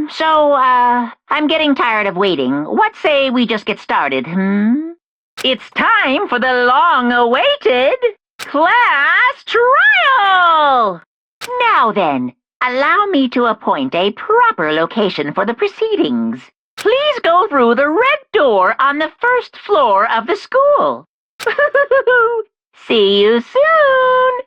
I'm getting tired of waiting. What say we just get started, It's time for the long-awaited class trial! Now then, allow me to appoint a proper location for the proceedings. Please go through the red door on the first floor of the school. See you soon!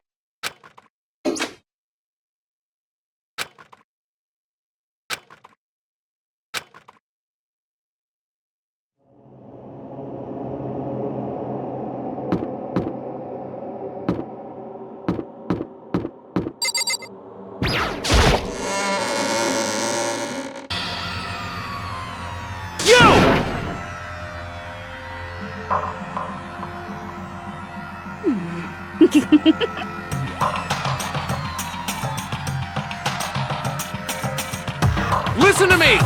Listen to me!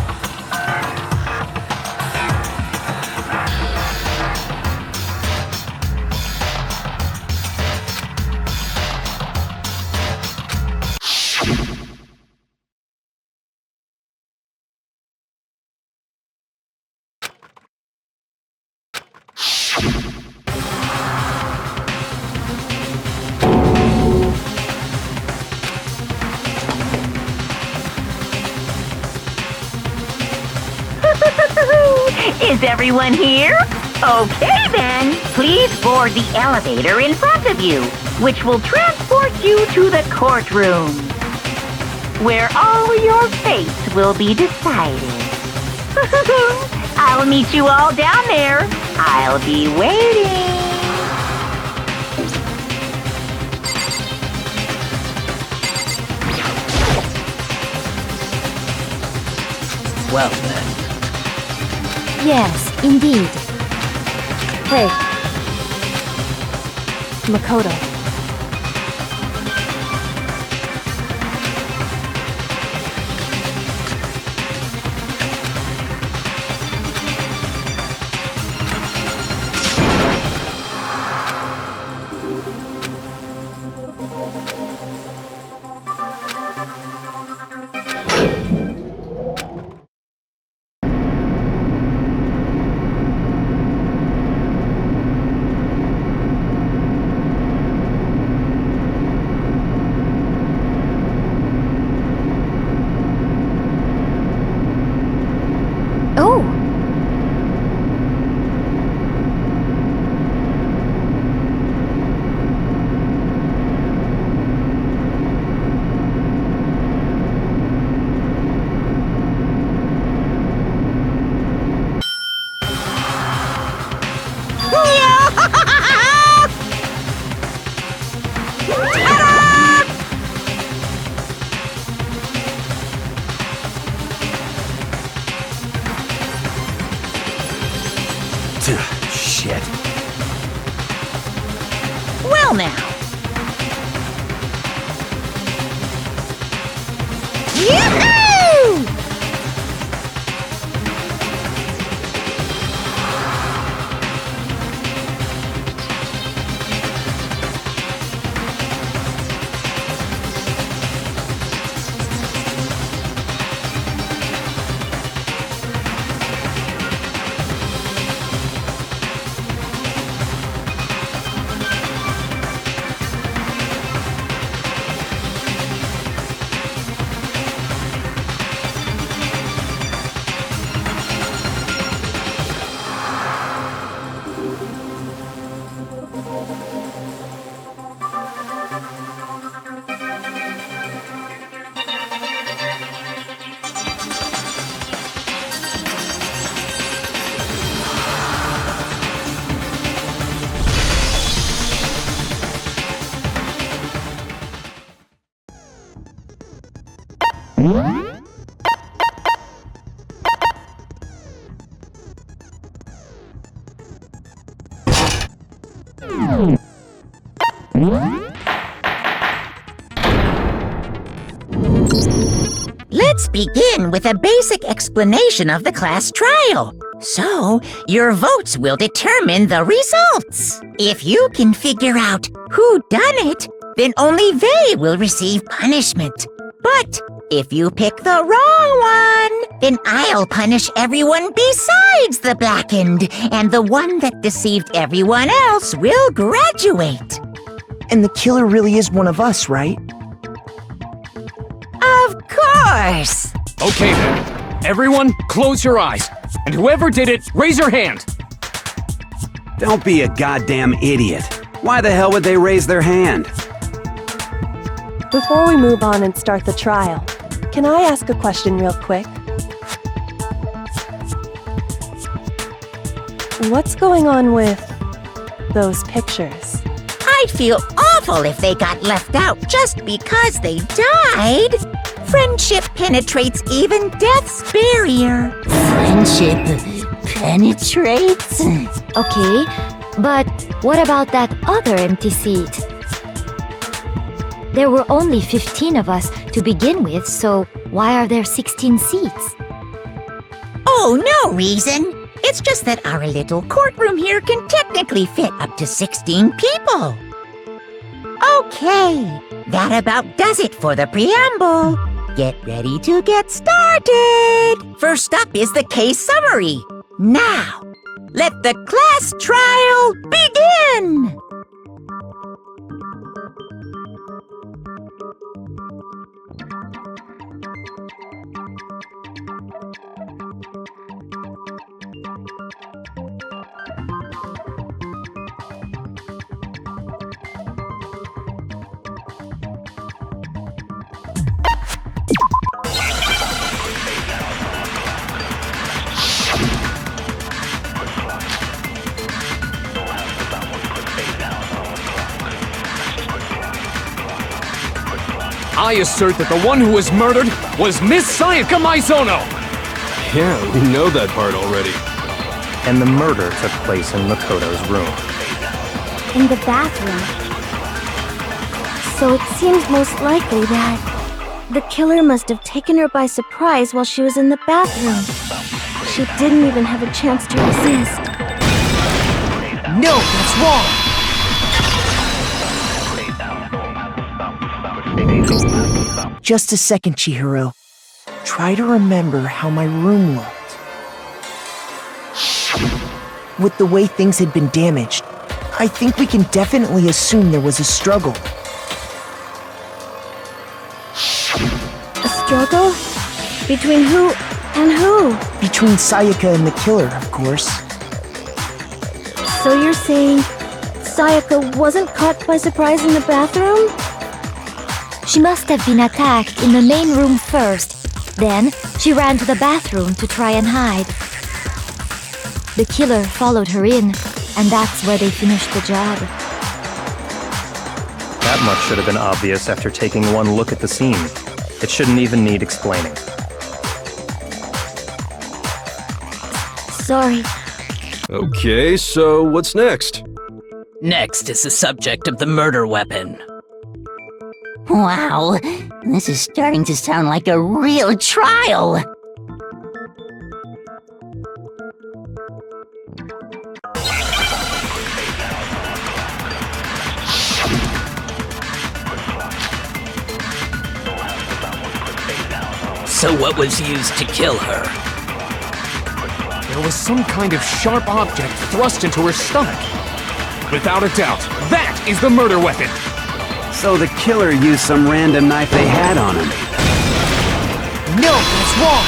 Is everyone here? Okay then, please board the elevator in front of you, which will transport you to the courtroom, where all your fates will be decided. I'll meet you all down there. I'll be waiting. Well then. Yes, indeed. Hey. Makoto. Oh! Shit. Well now. Yahoo! Let's begin with a basic explanation of the class trial. So, your votes will determine the results. If you can figure out who done it, then only they will receive punishment. But If you pick the wrong one, then I'll punish everyone besides the blackened, and the one that deceived everyone else will graduate. And the killer really is one of us, right? Of course! Okay then. Everyone, close your eyes. And whoever did it, raise your hand. Don't be a goddamn idiot. Why the hell would they raise their hand? Before we move on and start the trial, can I ask a question real quick? What's going on with those pictures? I'd feel awful if they got left out just because they died. Friendship penetrates even death's barrier. Friendship penetrates? Okay, but what about that other empty seat? There were only 15 of us to begin with, so why are there 16 seats? Oh, no reason. It's just that our little courtroom here can technically fit up to 16 people. Okay, that about does it for the preamble. Get ready to get started. First up is the case summary. Now, let the class trial begin. I assert that the one who was murdered was Miss Sayaka Maizono! Yeah, we know that part already. And the murder took place in Makoto's room. In the bathroom. So it seems most likely that the killer must have taken her by surprise while she was in the bathroom. She didn't even have a chance to resist. No, that's wrong! Just a second, Chihiro. Try to remember how my room looked. With the way things had been damaged, I think we can definitely assume there was a struggle. A struggle? Between who and who? Between Sayaka and the killer, of course. So you're saying Sayaka wasn't caught by surprise in the bathroom? She must have been attacked in the main room first. Then, she ran to the bathroom to try and hide. The killer followed her in, and that's where they finished the job. That much should have been obvious after taking one look at the scene. It shouldn't even need explaining. Sorry. Okay, so what's next? Next is the subject of the murder weapon. Wow, this is starting to sound like a real trial. So what was used to kill her? There was some kind of sharp object thrust into her stomach. Without a doubt, that is the murder weapon! So the killer used some random knife they had on him. No, that's wrong!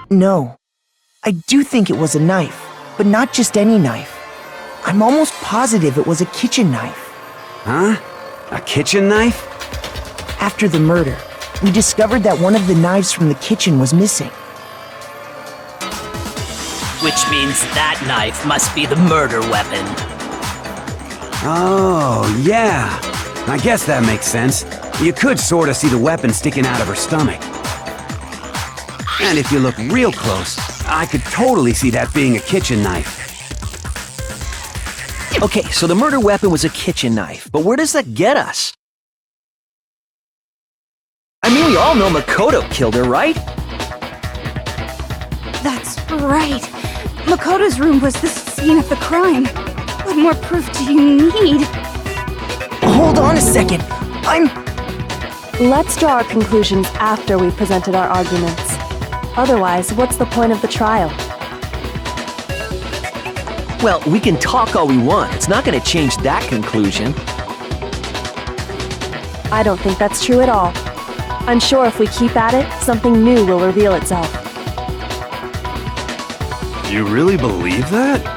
No. I do think it was a knife, but not just any knife. I'm almost positive it was a kitchen knife. Huh? A kitchen knife? After the murder, we discovered that one of the knives from the kitchen was missing. Which means that knife must be the murder weapon. Oh, yeah. I guess that makes sense. You could sort of see the weapon sticking out of her stomach. And if you look real close, I could totally see that being a kitchen knife. Okay, so the murder weapon was a kitchen knife, but where does that get us? I mean, we all know Makoto killed her, right? That's right. Makoto's room was the scene of the crime. What more proof do you need? hold on a second. Let's draw our conclusions after we've presented our arguments. Otherwise, what's the point of the trial? Well, we can talk all we want. It's not gonna change that conclusion. I don't think that's true at all. I'm sure if we keep at it, something new will reveal itself. You really believe that?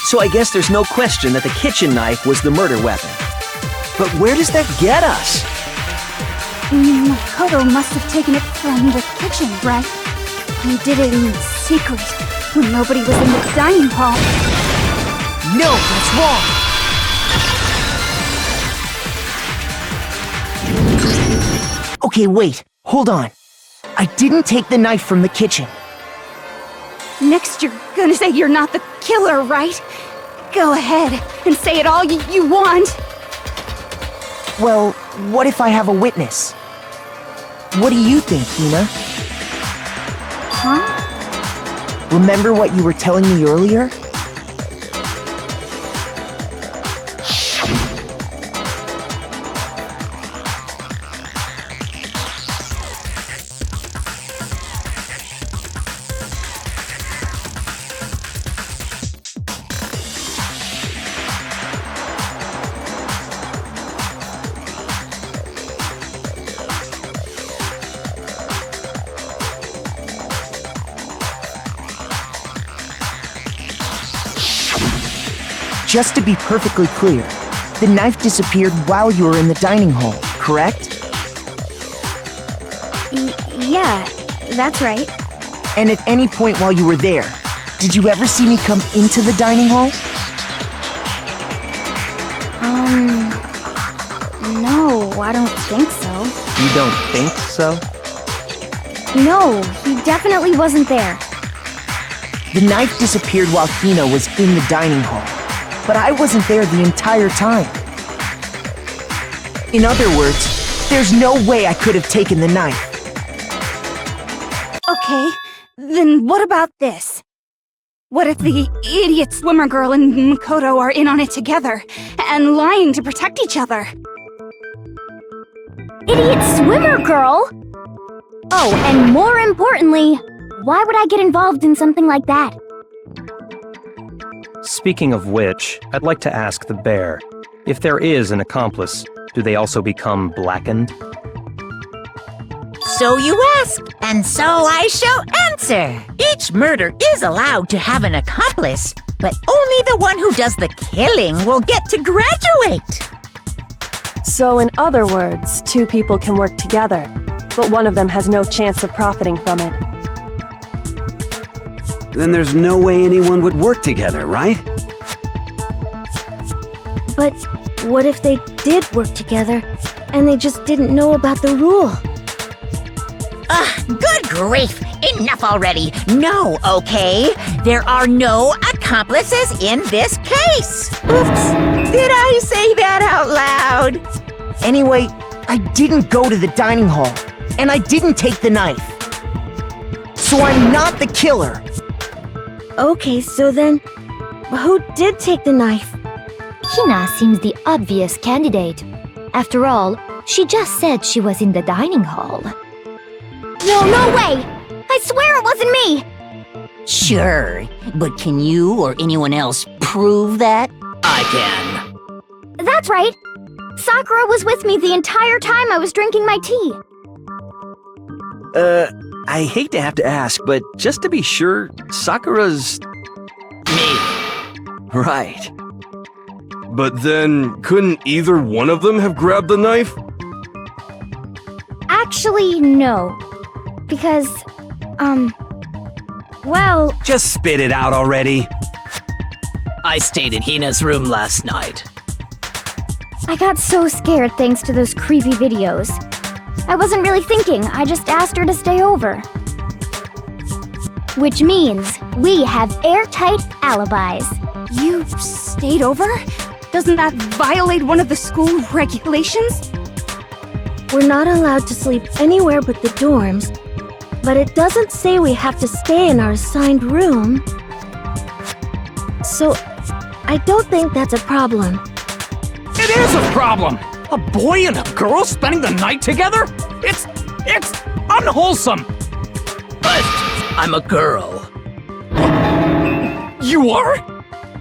So I guess there's no question that the kitchen knife was the murder weapon. But where does that get us? Makoto must have taken it from the kitchen, right? He did it in secret, when nobody was in the dining hall. No, that's wrong! Okay, wait. Hold on. I didn't take the knife from the kitchen. Next you're gonna say you're not the killer, right? Go ahead and say it all you want. Well, what if I have a witness? What do you think, Hina? Huh? Remember what you were telling me earlier? Just to be perfectly clear, the knife disappeared while you were in the dining hall, correct? Yeah, that's right. And at any point while you were there, did you ever see me come into the dining hall? No, I don't think so. You don't think so? No, he definitely wasn't there. The knife disappeared while Hina was in the dining hall, but I wasn't there the entire time. In other words, there's no way I could have taken the knife. Okay, then what about this? What if the idiot swimmer girl and Makoto are in on it together, and lying to protect each other? Idiot swimmer girl? Oh, and more importantly, why would I get involved in something like that? Speaking of which, I'd like to ask the bear, if there is an accomplice, do they also become blackened? So you ask, and so I shall answer. Each murder is allowed to have an accomplice, but only the one who does the killing will get to graduate. So in other words, two people can work together, but one of them has no chance of profiting from it. Then there's no way anyone would work together, right? But what if they did work together, and they just didn't know about the rule? Good grief! Enough already! No, okay? There are no accomplices in this case! Oops! Did I say that out loud? Anyway, I didn't go to the dining hall, and I didn't take the knife. So I'm not the killer. Okay, so then, who did take the knife? Hina seems the obvious candidate. After all, she just said she was in the dining hall. No way! I swear it wasn't me! Sure, but can you or anyone else prove that? I can. That's right! Sakura was with me the entire time I was drinking my tea. I hate to have to ask, but just to be sure, Sakura's... Me. Right. But then, couldn't either one of them have grabbed the knife? Actually, no. Because, well... Just spit it out already. I stayed in Hina's room last night. I got so scared thanks to those creepy videos. I wasn't really thinking, I just asked her to stay over. Which means we have airtight alibis. You stayed over? Doesn't that violate one of the school regulations? We're not allowed to sleep anywhere but the dorms, but it doesn't say we have to stay in our assigned room. So, I don't think that's a problem. It is a problem! A boy and a girl spending the night together? It's unwholesome! But I'm a girl. You are?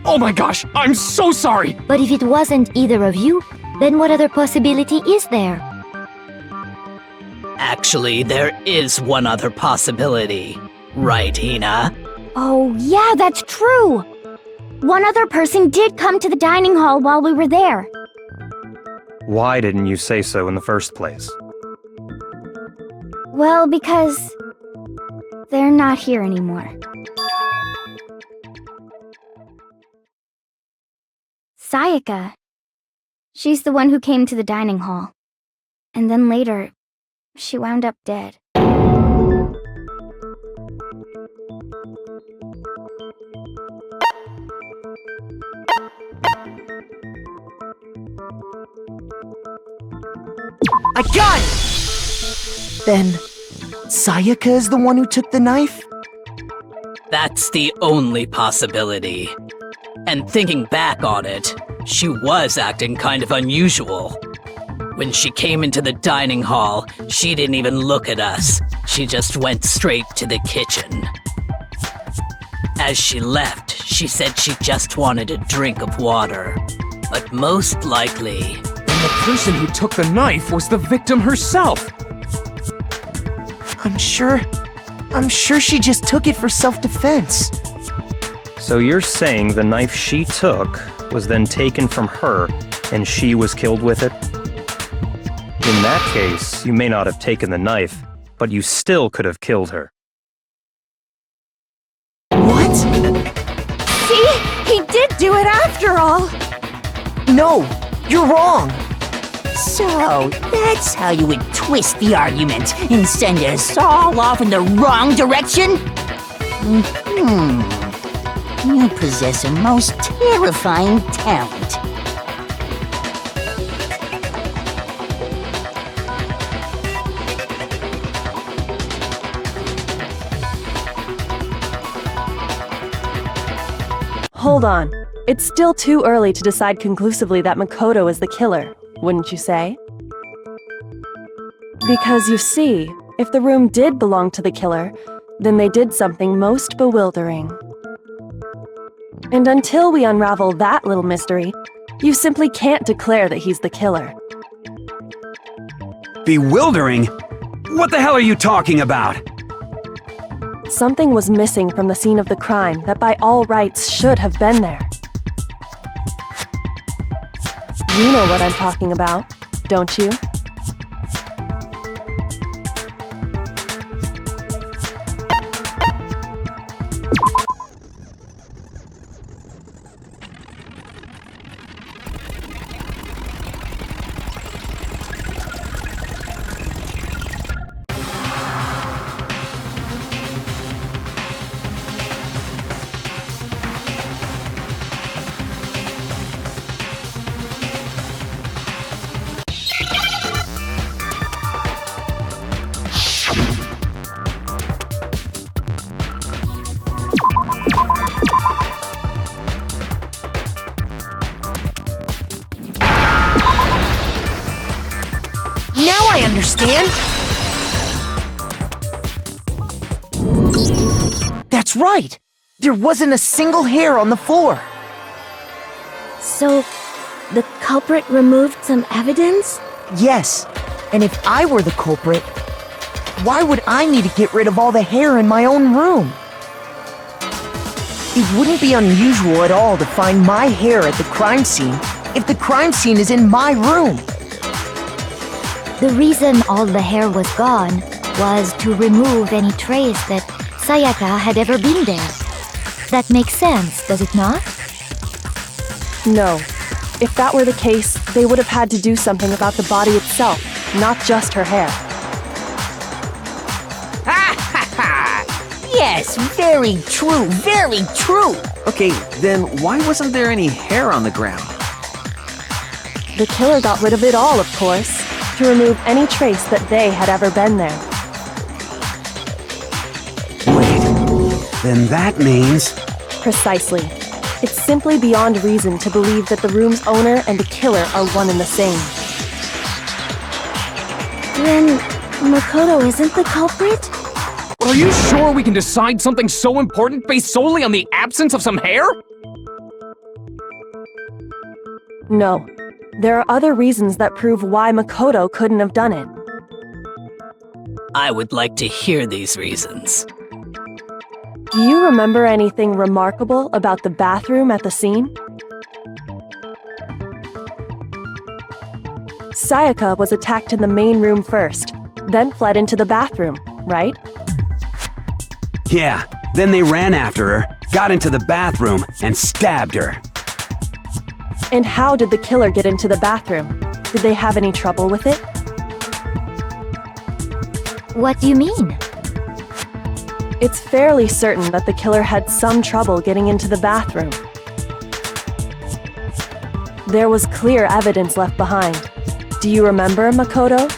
Oh my gosh, I'm so sorry! But if it wasn't either of you, then what other possibility is there? Actually, there is one other possibility. Right, Hina? Oh, yeah, that's true! One other person did come to the dining hall while we were there. Why didn't you say so in the first place? Well, because they're not here anymore. Sayaka. She's the one who came to the dining hall. And then later, she wound up dead. I got it! Then, Sayaka is the one who took the knife? That's the only possibility. And thinking back on it, she was acting kind of unusual. When she came into the dining hall, she didn't even look at us. She just went straight to the kitchen. As she left, she said she just wanted a drink of water. But most likely... And the person who took the knife was the victim herself! I'm sure she just took it for self-defense. So you're saying the knife she took was then taken from her, and she was killed with it? In that case, you may not have taken the knife, but you still could have killed her. What? See? He did do it after all! No, you're wrong! So, that's how you would twist the argument and send us all off in the wrong direction? You possess a most terrifying talent. Hold on. It's still too early to decide conclusively that Makoto is the killer, wouldn't you say? Because you see, if the room did belong to the killer, then they did something most bewildering. And until we unravel that little mystery, you simply can't declare that he's the killer. Bewildering? What the hell are you talking about? Something was missing from the scene of the crime that by all rights should have been there. You know what I'm talking about, don't you? Now I understand! That's right! There wasn't a single hair on the floor! So, the culprit removed some evidence? Yes, and if I were the culprit, why would I need to get rid of all the hair in my own room? It wouldn't be unusual at all to find my hair at the crime scene if the crime scene is in my room. The reason all the hair was gone was to remove any trace that Sayaka had ever been there. That makes sense, does it not? No. If that were the case, they would have had to do something about the body itself, not just her hair. Yes, very true, very true. Okay, then why wasn't there any hair on the ground? The killer got rid of it all, of course, to remove any trace that they had ever been there. Wait, then that means... Precisely. It's simply beyond reason to believe that the room's owner and the killer are one and the same. Then Makoto isn't the culprit? Are you sure we can decide something so important based solely on the absence of some hair? No. There are other reasons that prove why Makoto couldn't have done it. I would like to hear these reasons. Do you remember anything remarkable about the bathroom at the scene? Sayaka was attacked in the main room first, then fled into the bathroom, right? Yeah, then they ran after her, got into the bathroom, and stabbed her. And how did the killer get into the bathroom? Did they have any trouble with it? What do you mean? It's fairly certain that the killer had some trouble getting into the bathroom. There was clear evidence left behind. Do you remember, Makoto?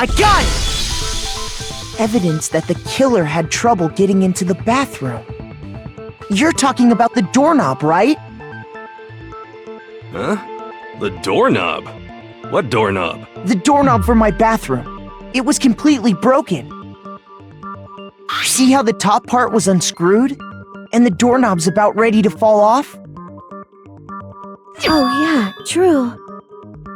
I got it! Evidence that the killer had trouble getting into the bathroom. You're talking about the doorknob, right? Huh? The doorknob? What doorknob? The doorknob for my bathroom. It was completely broken. See how the top part was unscrewed? And the doorknob's about ready to fall off? Oh yeah, true.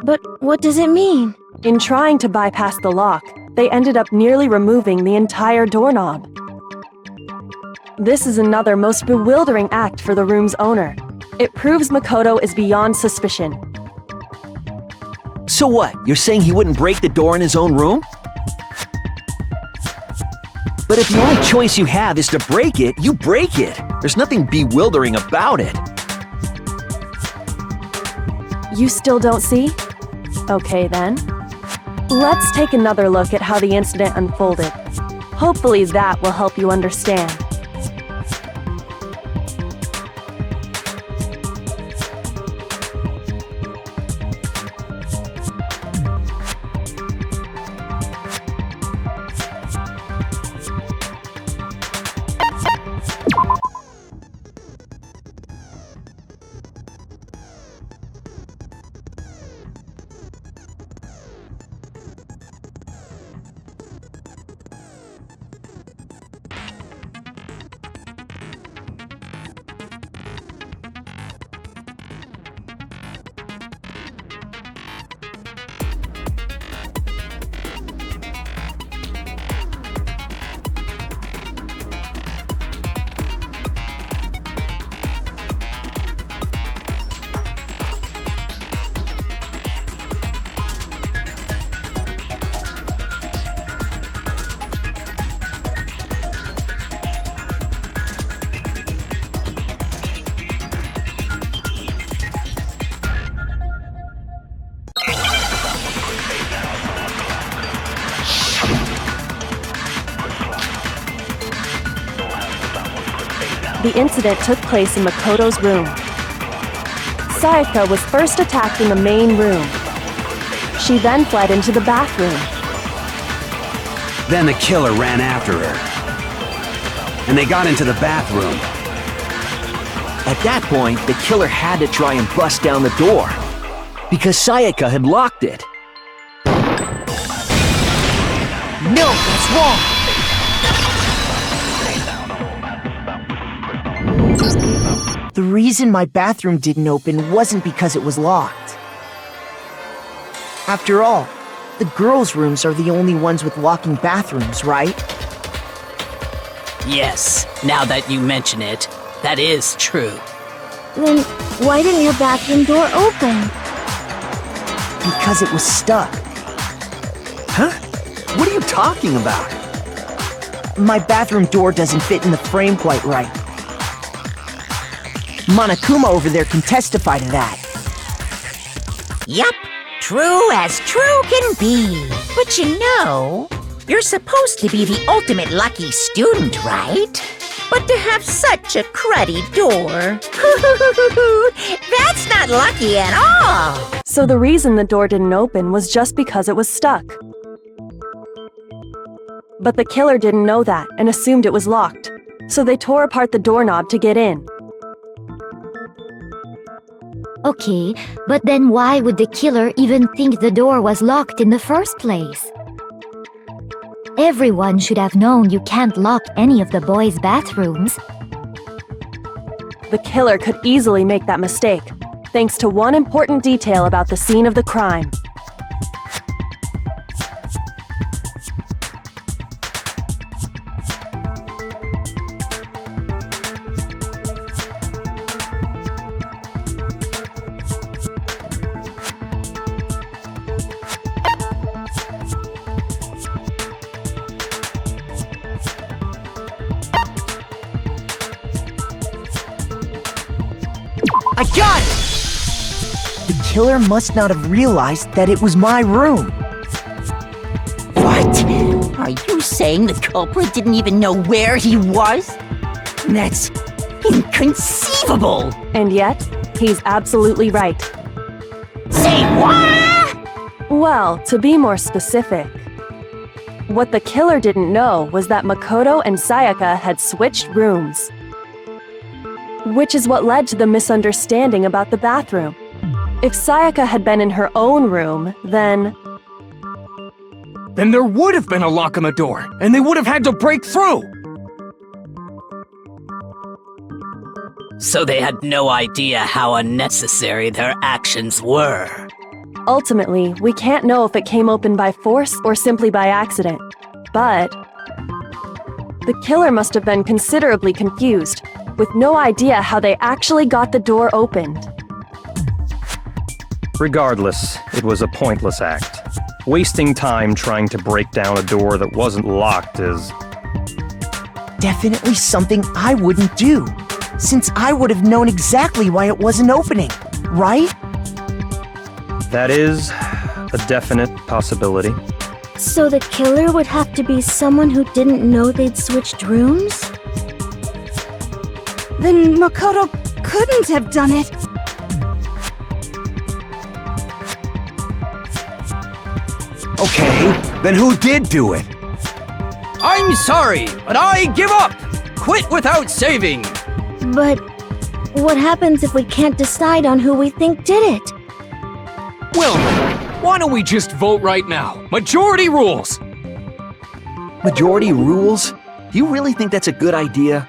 But what does it mean? In trying to bypass the lock, they ended up nearly removing the entire doorknob. This is another most bewildering act for the room's owner. It proves Makoto is beyond suspicion. So what? You're saying he wouldn't break the door in his own room? But if the only choice you have is to break it, you break it. There's nothing bewildering about it. You still don't see? Okay then. Let's take another look at how the incident unfolded. Hopefully that will help you understand. The incident took place in Makoto's room. Sayaka was first attacked in the main room. She then fled into the bathroom. Then the killer ran after her. And they got into the bathroom. At that point, the killer had to try and bust down the door, because Sayaka had locked it. No, that's wrong! The reason my bathroom didn't open wasn't because it was locked. After all, the girls' rooms are the only ones with locking bathrooms, right? Yes, now that you mention it, That is true. Then why didn't your bathroom door open? Because it was stuck. Huh? What are you talking about? My bathroom door doesn't fit in the frame quite right. Monokuma over there can testify to that. Yup, true as true can be. But you know, you're supposed to be the ultimate lucky student, right? But to have such a cruddy door, that's not lucky at all. So the reason the door didn't open was just because it was stuck. But the killer didn't know that and assumed it was locked. So they tore apart the doorknob to get in. Okay, but then why would the killer even think the door was locked in the first place? Everyone should have known you can't lock any of the boys' bathrooms. The killer could easily make that mistake, thanks to one important detail about the scene of the crime. I got it! The killer must not have realized that it was my room. What? Are you saying the culprit didn't even know where he was? That's inconceivable! And yet, he's absolutely right. Say what? Well, to be more specific, what the killer didn't know was that Makoto and Sayaka had switched rooms. Which is what led to the misunderstanding about the bathroom. If Sayaka had been in her own room, then there would have been a lock on the door, and they would have had to break through! So they had no idea how unnecessary their actions were. ultimately, we can't know if it came open by force or simply by accident. But the killer must have been considerably confused, with no idea how they actually got the door opened. Regardless, it was a pointless act. Wasting time trying to break down a door that wasn't locked is... definitely something I wouldn't do, since I would have known exactly why it wasn't opening, right? That is a definite possibility. So the killer would have to be someone who didn't know they'd switched rooms? Then Makoto couldn't have done it. Okay, then who did do it? I'm sorry, but I give up! Quit without saving! But what happens if we can't decide on who we think did it? Well, why don't we just vote right now? Majority rules! Majority rules? You really think that's a good idea?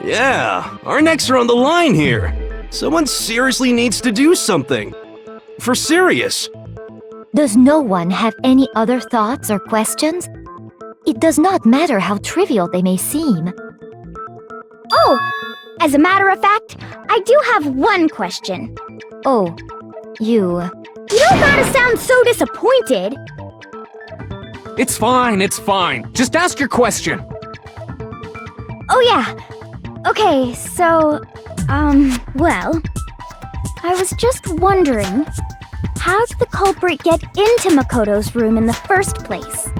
Yeah, our necks are on the line here. Someone seriously needs to do something. For serious. Does no one have any other thoughts or questions? It does not matter how trivial they may seem. Oh, as a matter of fact, I do have one question. Oh, you... You don't gotta sound so disappointed. It's fine, it's fine. Just ask your question. Oh yeah. Okay, so, well, I was just wondering, how did the culprit get into Makoto's room in the first place?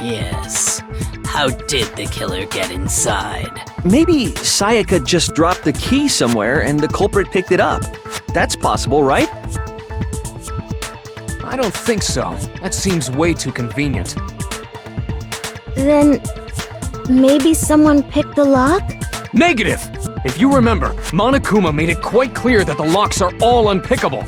Yes. How did the killer get inside? Maybe Sayaka just dropped the key somewhere and the culprit picked it up. That's possible, right? I don't think so. That seems way too convenient. Then maybe someone picked the lock? Negative! If you remember, Monokuma made it quite clear that the locks are all unpickable.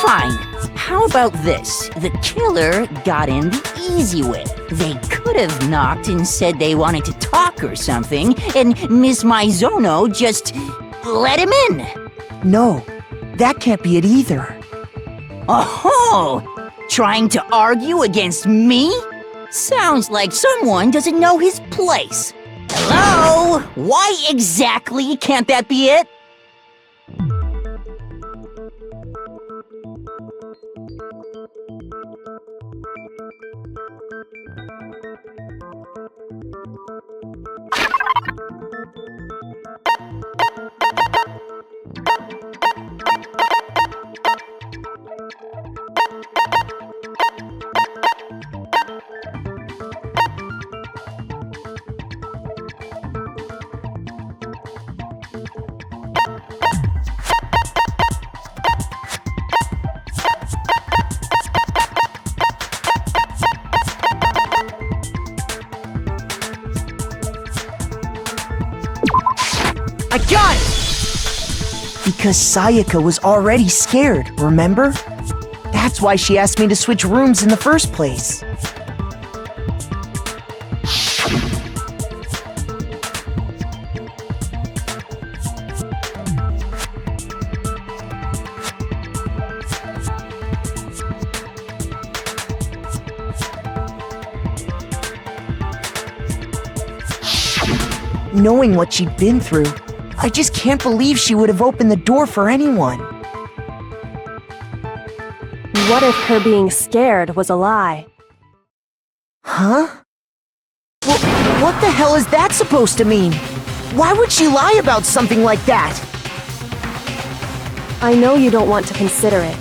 Fine. How about this? The killer got in the easy way. They could have knocked and said they wanted to talk or something, and Miss Maizono just let him in. No, that can't be it either. Oh, trying to argue against me? Sounds like someone doesn't know his place. Hello? Why exactly can't that be it? I got it! Because Sayaka was already scared, remember? That's why she asked me to switch rooms in the first place. Knowing what she'd been through, I just can't believe she would have opened the door for anyone. What if her being scared was a lie? Huh? Well, what the hell is that supposed to mean? Why would she lie about something like that? I know you don't want to consider it,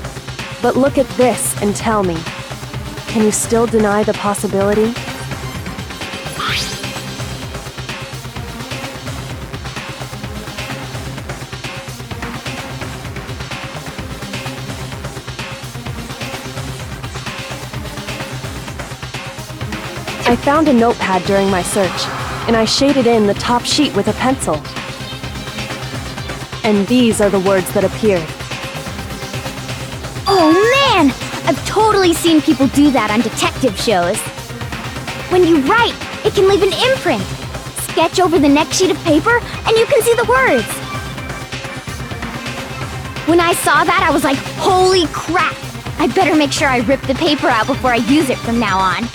but look at this and tell me. Can you still deny the possibility? I found a notepad during my search, and I shaded in the top sheet with a pencil. And these are the words that appeared. Oh man! I've totally seen people do that on detective shows. When you write, it can leave an imprint. Sketch over the next sheet of paper, and you can see the words. When I saw that, I was like, holy crap! I better make sure I rip the paper out before I use it from now on.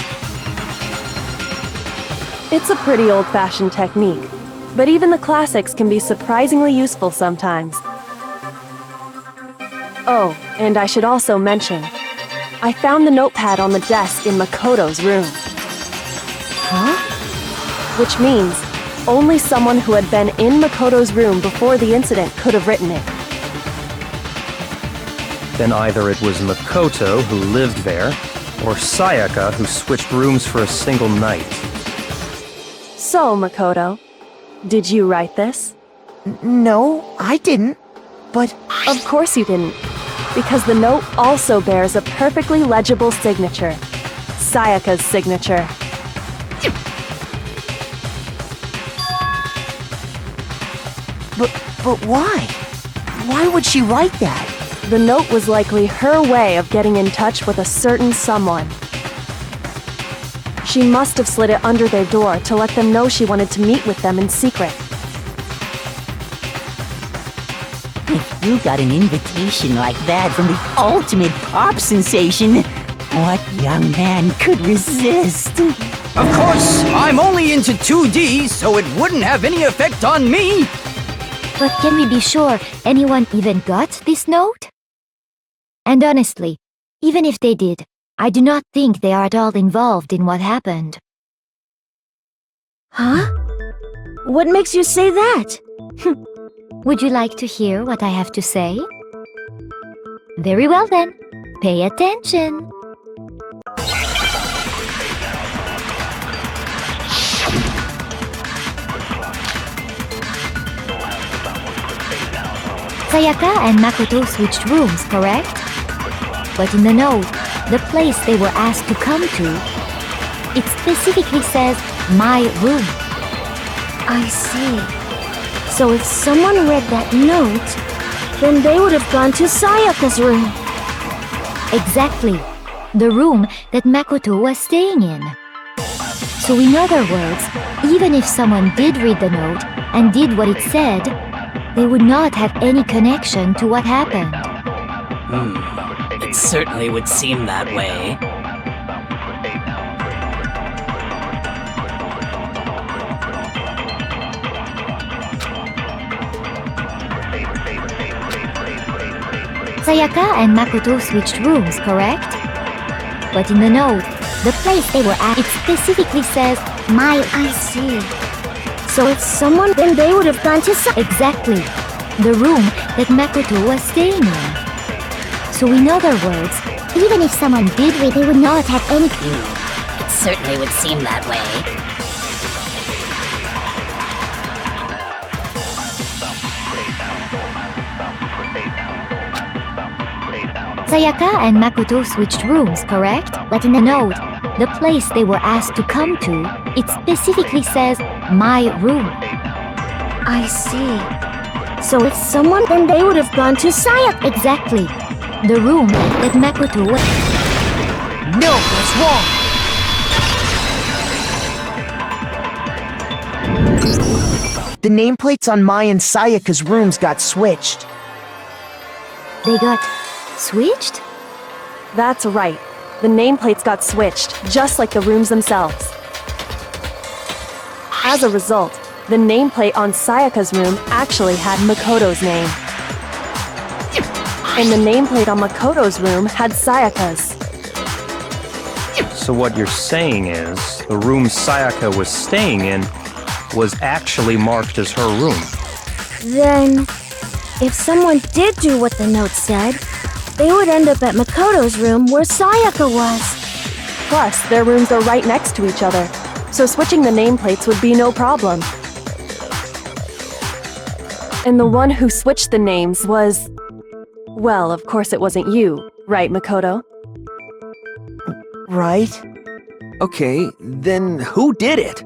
It's a pretty old-fashioned technique, but even the classics can be surprisingly useful sometimes. Oh, and I should also mention, I found the notepad on the desk in Makoto's room. Huh? Which means only someone who had been in Makoto's room before the incident could have written it. Then either it was Makoto who lived there, or Sayaka who switched rooms for a single night. So, Makoto, did you write this? No, I didn't. But of course you didn't, because the note also bears a perfectly legible signature. Sayaka's signature. But why? Why would she write that? The note was likely her way of getting in touch with a certain someone. She must have slid it under their door to let them know she wanted to meet with them in secret. If you got an invitation like that from the ultimate pop sensation, what young man could resist? Of course, I'm only into 2D, so it wouldn't have any effect on me! But can we be sure anyone even got this note? And honestly, even if they did, I do not think they are at all involved in what happened. Huh? What makes you say that? Would you like to hear what I have to say? Very well then, pay attention. Sayaka and Makoto switched rooms, correct? But in the note, the place they were asked to come to, it specifically says, my room. I see. So if someone read that note, then they would have gone to Sayaka's room. Exactly. The room that Makoto was staying in. So in other words, even if someone did read the note and did what it said, they would not have any connection to what happened. It certainly would seem that way. Sayaka and Makoto switched rooms, correct? But in the note, the place they were at, it specifically says, I see. So if someone, then they would have gone to Exactly. The room that Makoto was staying in. So in other words, even if someone did read, they would not have anything. It certainly would seem that way. Sayaka and Makoto switched rooms, correct? But in the note, the place they were asked to come to, it specifically says, my room. I see. So if someone, then they would have gone to Sayaka. Exactly. The room that Makoto was... No, that's wrong! The nameplates on Mai and Sayaka's rooms got switched. They got... switched? That's right. The nameplates got switched, just like the rooms themselves. As a result, the nameplate on Sayaka's room actually had Makoto's name. And the nameplate on Makoto's room had Sayaka's. So what you're saying is, the room Sayaka was staying in was actually marked as her room. Then, if someone did do what the note said, they would end up at Makoto's room where Sayaka was. Plus, their rooms are right next to each other, so switching the nameplates would be no problem. And the one who switched the names was... well, of course it wasn't you, right, Makoto? Right? Okay, then who did it?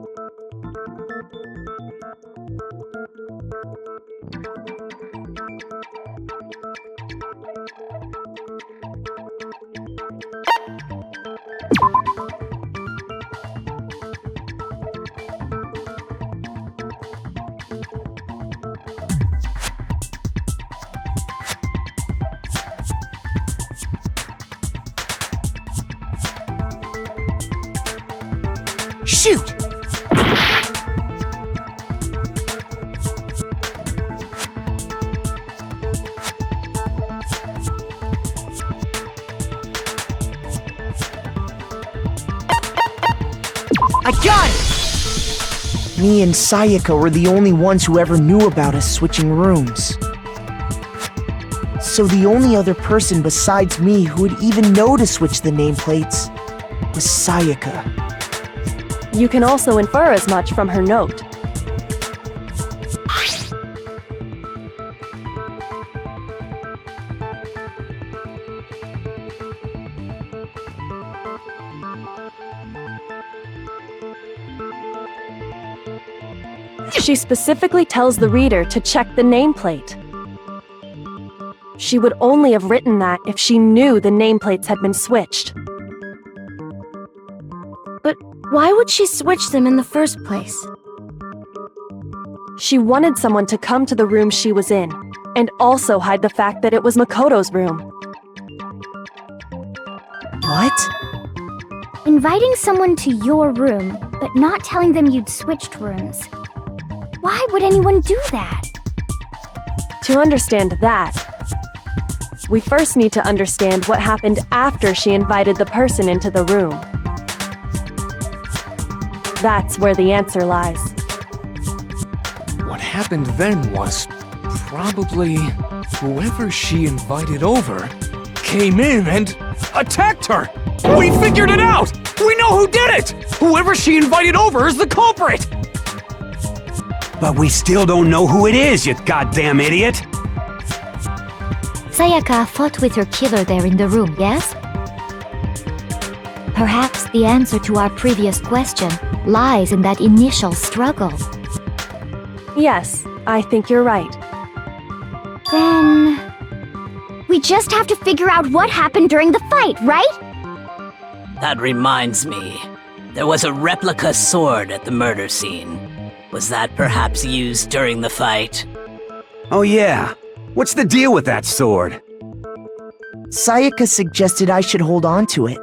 Shoot! I got it! Me and Sayaka were the only ones who ever knew about us switching rooms. So the only other person besides me who would even know to switch the nameplates was Sayaka. You can also infer as much from her note. She specifically tells the reader to check the nameplate. She would only have written that if she knew the nameplates had been switched. But why would she switch them in the first place? She wanted someone to come to the room she was in, and also hide the fact that it was Makoto's room. What? Inviting someone to your room, but not telling them you'd switched rooms. Why would anyone do that? To understand that, we first need to understand what happened after she invited the person into the room. That's where the answer lies. What happened then was probably whoever she invited over came in and attacked her. We figured it out! We know who did it! Whoever she invited over is the culprit! But we still don't know who it is, you goddamn idiot! Sayaka fought with her killer there in the room, yes? Perhaps the answer to our previous question lies in that initial struggle. Yes, I think you're right. Then... we just have to figure out what happened during the fight, right? That reminds me. There was a replica sword at the murder scene. Was that perhaps used during the fight? Oh yeah. What's the deal with that sword? Sayaka suggested I should hold on to it.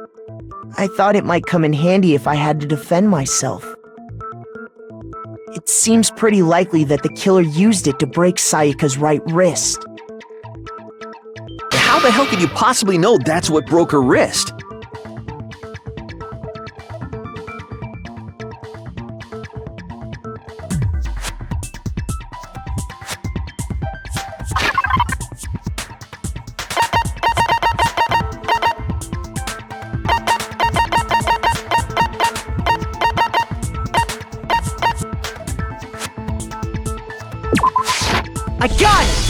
I thought it might come in handy if I had to defend myself. It seems pretty likely that the killer used it to break Sayaka's right wrist. How How the hell could you possibly know that's what broke her wrist? I got it!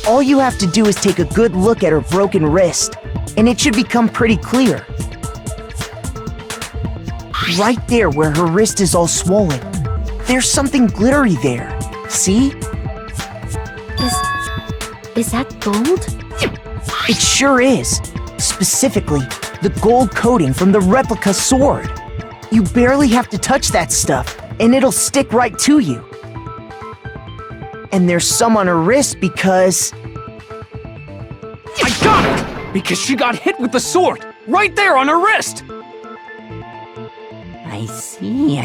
All you have to do is take a good look at her broken wrist, and it should become pretty clear. Right there where her wrist is all swollen, there's something glittery there. See? Is that gold? It sure is. Specifically, the gold coating from the replica sword. You barely have to touch that stuff, and it'll stick right to you. And there's some on her wrist because... I got it! Because she got hit with the sword! Right there on her wrist! I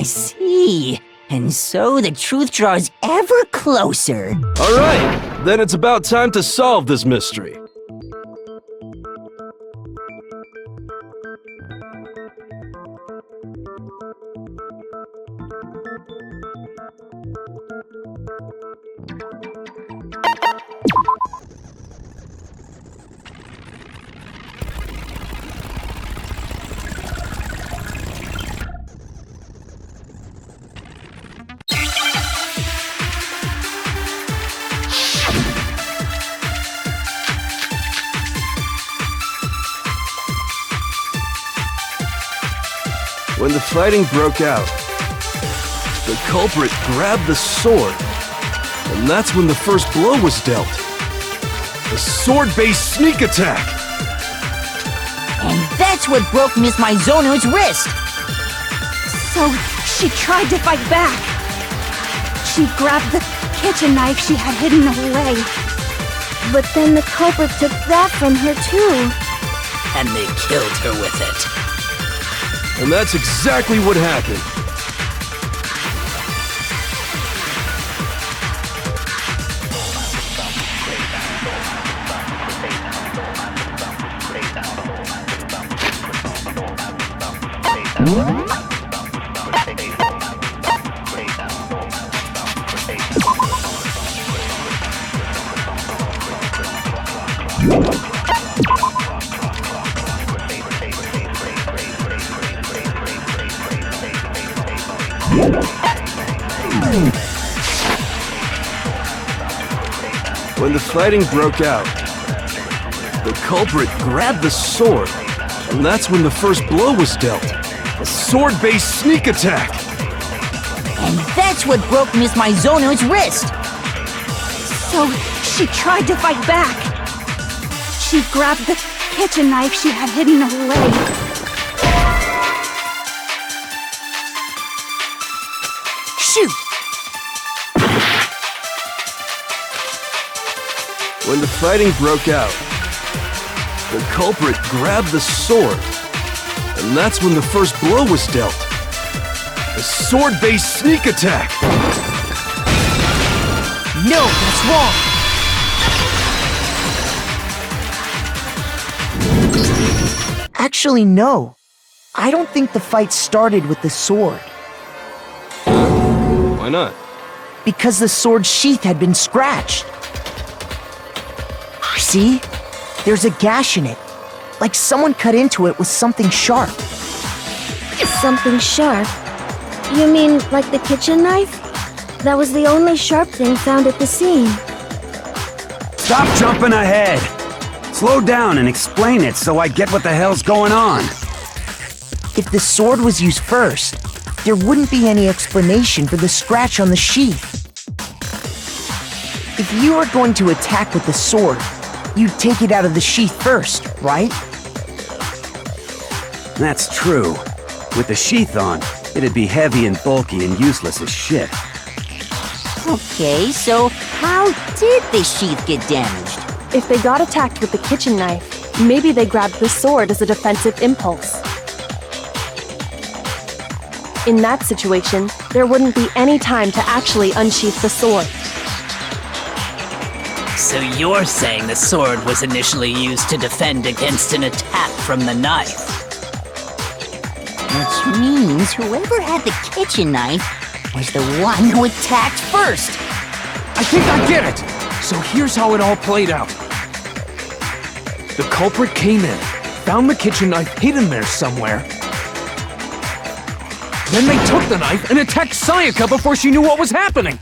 see. And so the truth draws ever closer. Alright, then it's about time to solve this mystery. When the fighting broke out, the culprit grabbed the sword, and that's when the first blow was dealt. The sword-based sneak attack! And that's what broke Miss Maizono's wrist. So she tried to fight back. She grabbed the kitchen knife she had hidden away. But then the culprit took that from her too. And they killed her with it. And that's exactly what happened. When the fighting broke out, the culprit grabbed the sword, and that's when the first blow was dealt. A sword-based sneak attack! And that's what broke Miss Maizono's wrist. So she tried to fight back. She grabbed the kitchen knife she had hidden away. Shoot! When the fighting broke out, the culprit grabbed the sword, and that's when the first blow was dealt. A sword-based sneak attack! No, that's wrong! Actually, no. I don't think the fight started with the sword. Why not? Because the sword's sheath had been scratched. See? There's a gash in it. Like someone cut into it with something sharp. Something sharp? You mean like the kitchen knife? That was the only sharp thing found at the scene. Stop jumping ahead! Slow down and explain it so I get what the hell's going on. If the sword was used first, there wouldn't be any explanation for the scratch on the sheath. If you are going to attack with the sword, you'd take it out of the sheath first, right? That's true. With the sheath on, it'd be heavy and bulky and useless as shit. Okay, so how did the sheath get damaged? If they got attacked with the kitchen knife, maybe they grabbed the sword as a defensive impulse. In that situation, there wouldn't be any time to actually unsheath the sword. So you're saying the sword was initially used to defend against an attack from the knife? Which means whoever had the kitchen knife was the one who attacked first. I think I get it! So here's how it all played out. The culprit came in, found the kitchen knife hidden there somewhere. Then they took the knife and attacked Sayaka before she knew what was happening.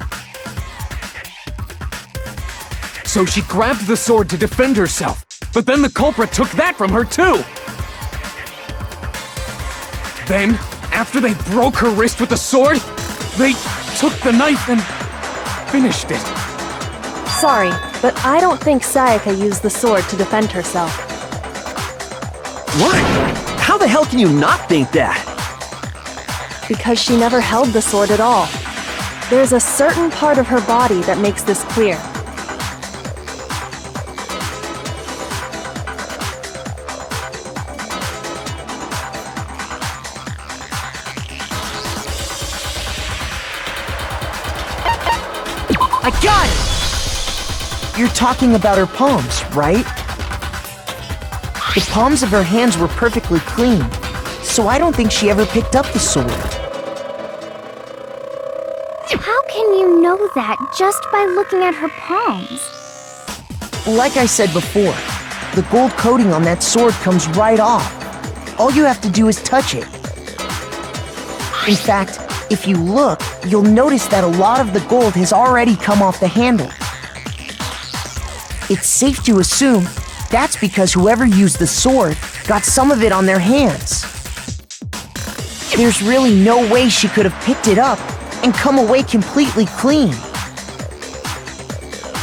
So she grabbed the sword to defend herself, but then the culprit took that from her too. Then, after they broke her wrist with the sword, they took the knife and finished it. Sorry, but I don't think Sayaka used the sword to defend herself. What? How the hell can you not think that? Because she never held the sword at all. There's a certain part of her body that makes this clear. I got it! You're talking about her palms, right? The palms of her hands were perfectly clean, so I don't think she ever picked up the sword. How can you know that just by looking at her palms? Like I said before, the gold coating on that sword comes right off. All you have to do is touch it. In fact, if you look, you'll notice that a lot of the gold has already come off the handle. It's safe to assume that's because whoever used the sword got some of it on their hands. There's really no way she could have picked it up and come away completely clean.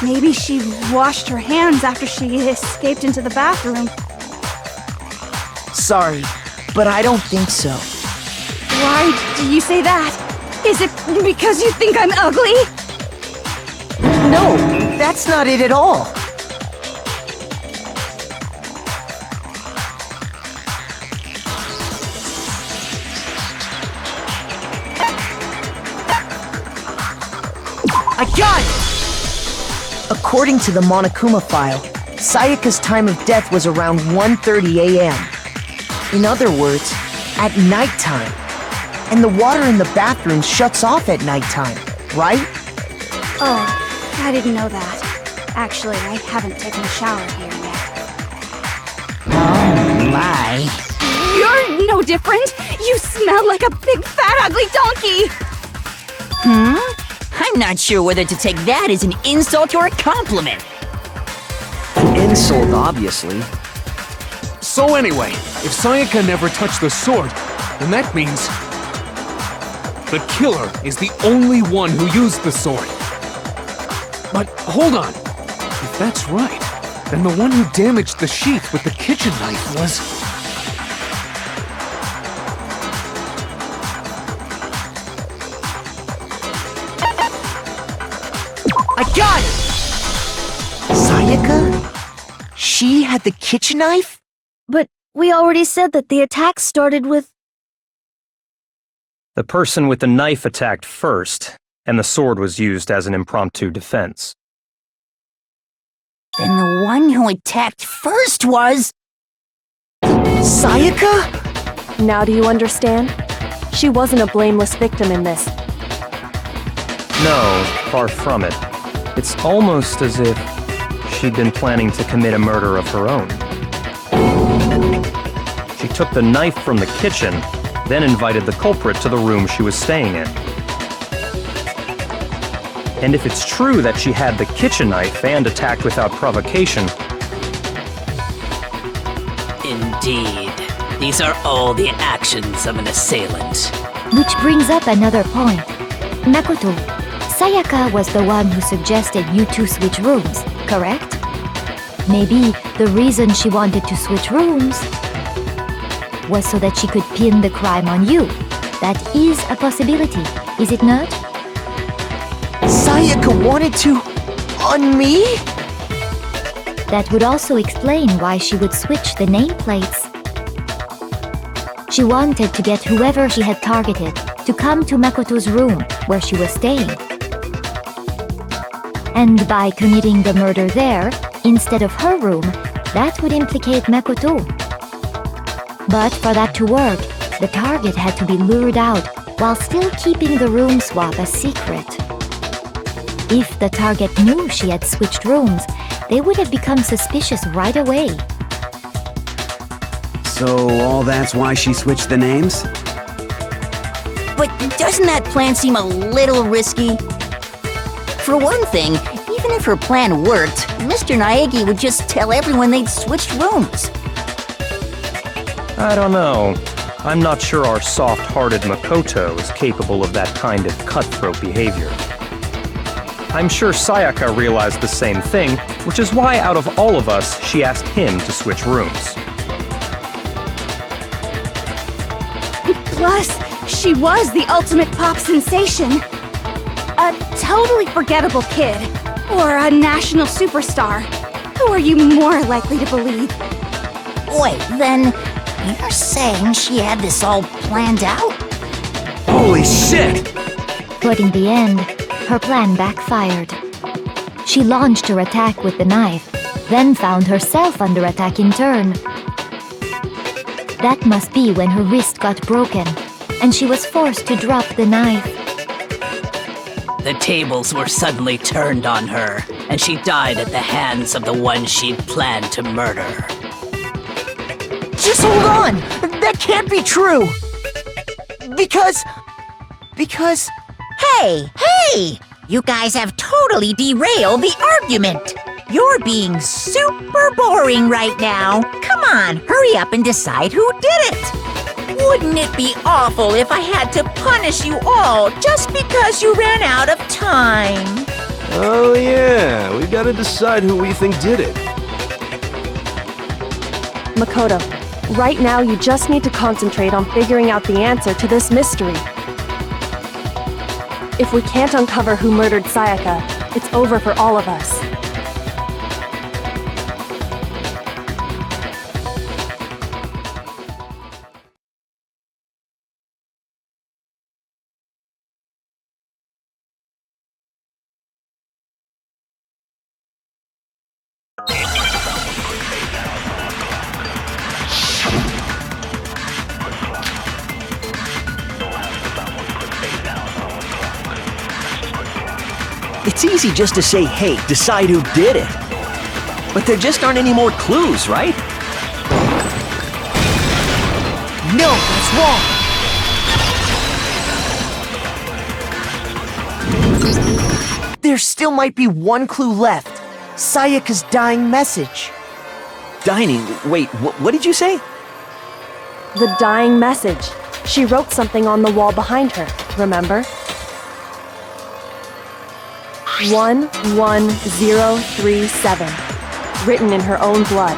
Maybe she washed her hands after she escaped into the bathroom. Sorry, but I don't think so. Why do you say that? Is it because you think I'm ugly? No, that's not it at all. I got it! According to the Monokuma file, Sayaka's time of death was around 1:30 a.m. In other words, at nighttime. And the water in the bathroom shuts off at nighttime, right? Oh, I didn't know that. Actually, I haven't taken a shower here yet. Oh my. You're no different! You smell like a big fat ugly donkey! I'm not sure whether to take that as an insult or a compliment. An insult, obviously. So anyway, if Sayaka never touched the sword, then that means the killer is the only one who used the sword. But hold on. If that's right, then the one who damaged the sheath with the kitchen knife was... I got it! Sayaka? She had the kitchen knife? But we already said that the attack started with... The person with the knife attacked first, and the sword was used as an impromptu defense. Then the one who attacked first was... Sayaka? Now do you understand? She wasn't a blameless victim in this. No, far from it. It's almost as if she'd been planning to commit a murder of her own. She took the knife from the kitchen, then invited the culprit to the room she was staying in. And if it's true that she had the kitchen knife and attacked without provocation... Indeed. These are all the actions of an assailant. Which brings up another point. Makoto, Sayaka was the one who suggested you two switch rooms, correct? Maybe the reason she wanted to switch rooms was so that she could pin the crime on you. That is a possibility, is it not? Sayaka wanted to... on me? That would also explain why she would switch the nameplates. She wanted to get whoever she had targeted to come to Makoto's room where she was staying. And by committing the murder there, instead of her room, that would implicate Makoto. But for that to work, the target had to be lured out while still keeping the room swap a secret. If the target knew she had switched rooms, they would have become suspicious right away. So all that's why she switched the names? But doesn't that plan seem a little risky? For one thing, even if her plan worked, Mr. Naegi would just tell everyone they'd switched rooms. I don't know. I'm not sure our soft-hearted Makoto is capable of that kind of cutthroat behavior. I'm sure Sayaka realized the same thing, which is why out of all of us, she asked him to switch rooms. Plus, she was the ultimate pop sensation. A totally forgettable kid, or a national superstar. Who are you more likely to believe? Wait, then you're saying she had this all planned out? Holy shit! But in the end, her plan backfired. She launched her attack with the knife, then found herself under attack in turn. That must be when her wrist got broken, and she was forced to drop the knife. The tables were suddenly turned on her, and she died at the hands of the one she'd planned to murder. Just hold on! That can't be true! Because... Hey! You guys have totally derailed the argument! You're being super boring right now. Come on, hurry up and decide who did it! Wouldn't it be awful if I had to punish you all just because you ran out of time? Oh yeah, we gotta decide who we think did it. Makoto, right now you just need to concentrate on figuring out the answer to this mystery. If we can't uncover who murdered Sayaka, it's over for all of us. It's easy just to say, hey, decide who did it. But there just aren't any more clues, right? No, that's wrong! There still might be one clue left. Sayaka's dying message. Dining? Wait, what did you say? The dying message. She wrote something on the wall behind her, remember? 11037. Written in her own blood.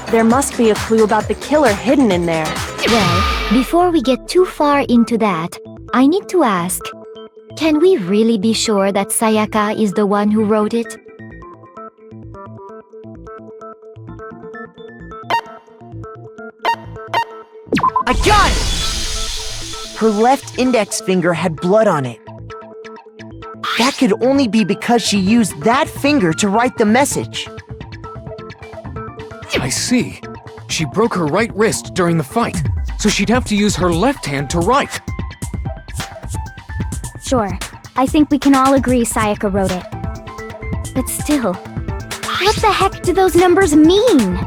There must be a clue about the killer hidden in there. Well, before we get too far into that, I need to ask, can we really be sure that Sayaka is the one who wrote it? I got it! Her left index finger had blood on it. That could only be because she used that finger to write the message. I see. She broke her right wrist during the fight, so she'd have to use her left hand to write. Sure, I think we can all agree Sayaka wrote it. But still, what the heck do those numbers mean?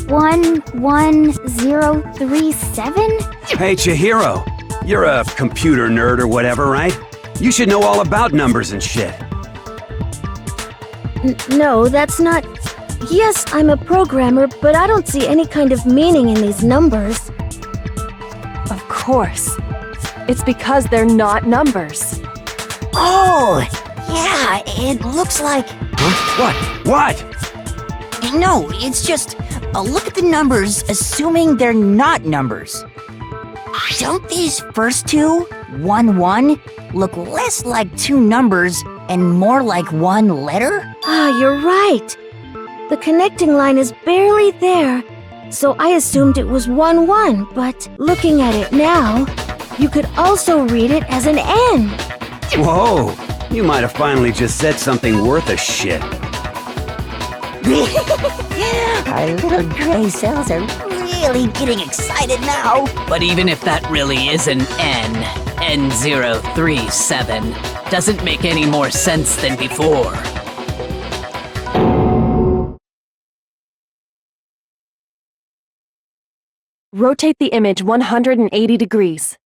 11037? Hey, Chihiro. You're a computer nerd or whatever, right? You should know all about numbers and shit. No, that's not... Yes, I'm a programmer, but I don't see any kind of meaning in these numbers. Of course. It's because they're not numbers. Oh, yeah, it looks like... What? What? No, it's just... look at the numbers, assuming they're not numbers. Don't these first two, 1-1, look less like two numbers and more like one letter? Ah, you're right. The connecting line is barely there, so I assumed it was 1-1, but looking at it now, you could also read it as an N. Whoa, You might have finally just said something worth a shit. Our little gray cells are really getting excited now. But even if that really is an N037, doesn't make any more sense than before. Rotate the image 180 degrees.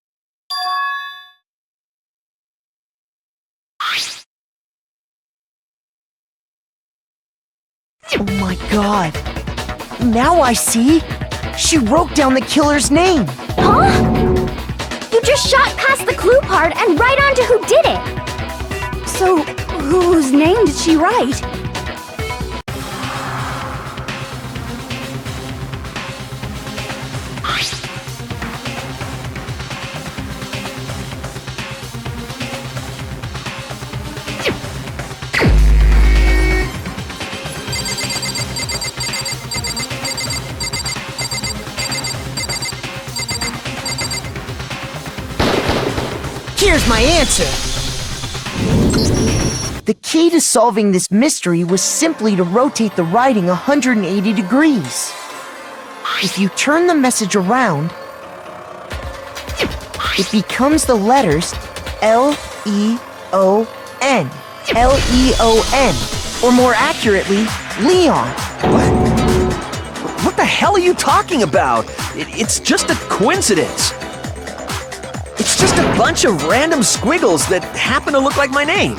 Oh my god. Now I see. She wrote down the killer's name. Huh? You just shot past the clue part and right onto who did it. So, whose name did she write? Here's my answer. The key to solving this mystery was simply to rotate the writing 180 degrees. If you turn the message around, it becomes the letters L-E-O-N. L-E-O-N. Or more accurately, Leon. What the hell are you talking about? It's just a coincidence. It's just a bunch of random squiggles that happen to look like my name.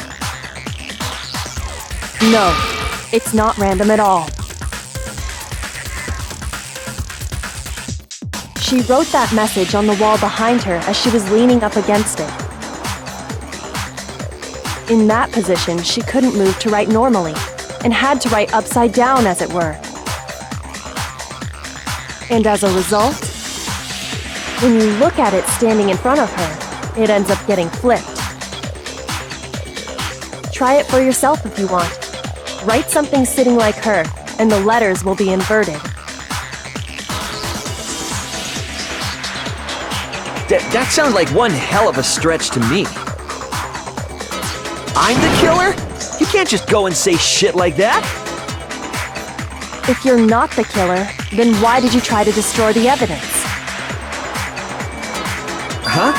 No, it's not random at all. She wrote that message on the wall behind her as she was leaning up against it. In that position, she couldn't move to write normally, and had to write upside down, as it were. And as a result, when you look at it standing in front of her, it ends up getting flipped. Try it for yourself if you want. Write something sitting like her, and the letters will be inverted. That sounds like one hell of a stretch to me. I'm the killer? You can't just go and say shit like that. If you're not the killer, then why did you try to destroy the evidence? Huh?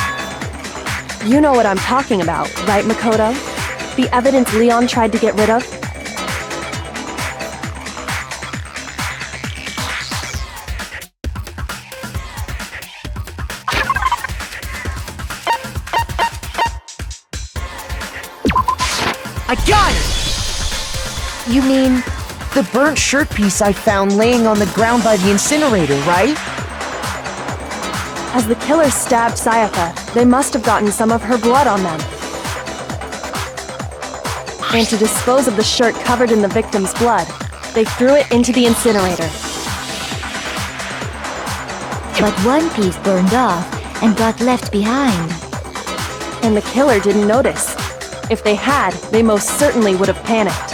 You know what I'm talking about, right, Makoto? The evidence Leon tried to get rid of? I got it! You mean the burnt shirt piece I found laying on the ground by the incinerator, right? As the killers stabbed Sayaka, they must have gotten some of her blood on them. And to dispose of the shirt covered in the victim's blood, they threw it into the incinerator. But one piece burned off and got left behind. And the killer didn't notice. If they had, they most certainly would have panicked.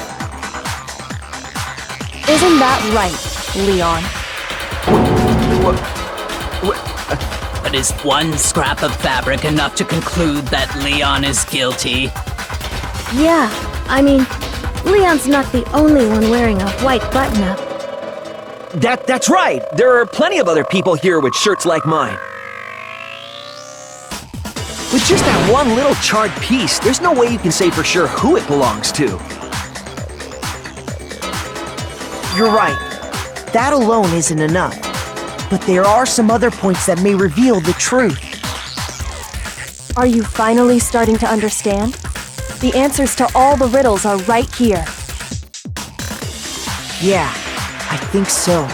Isn't that right, Leon? But is one scrap of fabric enough to conclude that Leon is guilty? Yeah, I mean, Leon's not the only one wearing a white button-up. That's right. There are plenty of other people here with shirts like mine. With just that one little charred piece, there's no way you can say for sure who it belongs to. You're right. That alone isn't enough. But there are some other points that may reveal the truth. Are you finally starting to understand? The answers to all the riddles are right here. Yeah, I think so.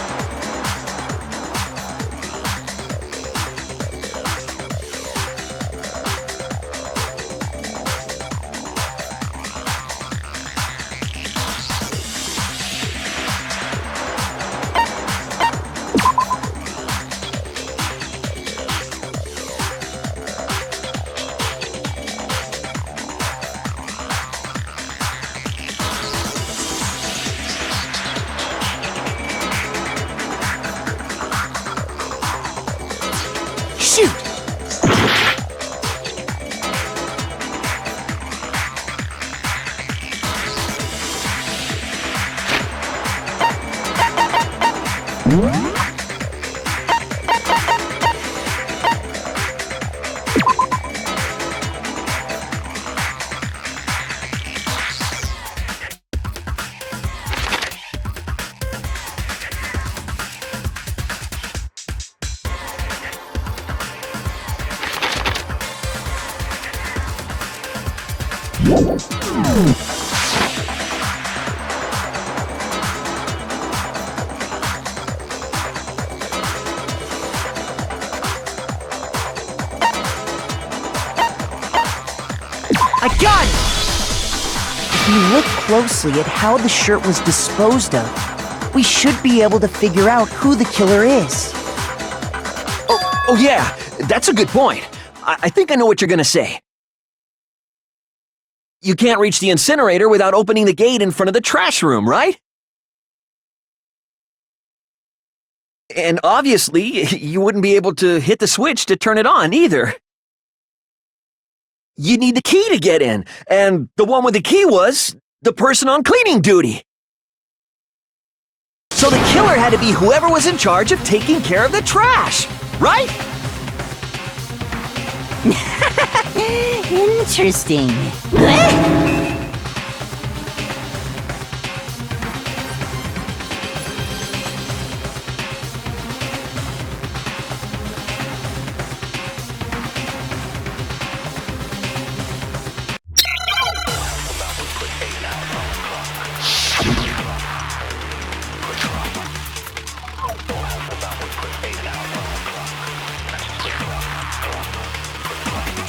Shoot! I got it! If you look closely at how the shirt was disposed of, we should be able to figure out who the killer is. Oh yeah, that's a good point. I think I know what you're gonna say. You can't reach the incinerator without opening the gate in front of the trash room, right? And obviously, you wouldn't be able to hit the switch to turn it on either. You need the key to get in, and the one with the key was the person on cleaning duty. So the killer had to be whoever was in charge of taking care of the trash, right? Interesting.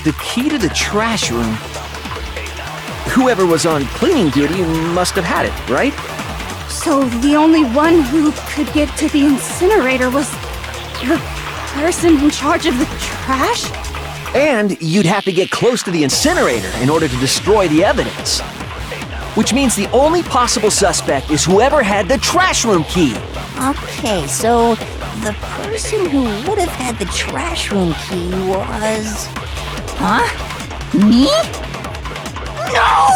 The key to the trash room. Whoever was on cleaning duty must have had it, right? So the only one who could get to the incinerator was the person in charge of the trash? And you'd have to get close to the incinerator in order to destroy the evidence. Which means the only possible suspect is whoever had the trash room key. Okay, so the person who would have had the trash room key was... Huh? Me? No!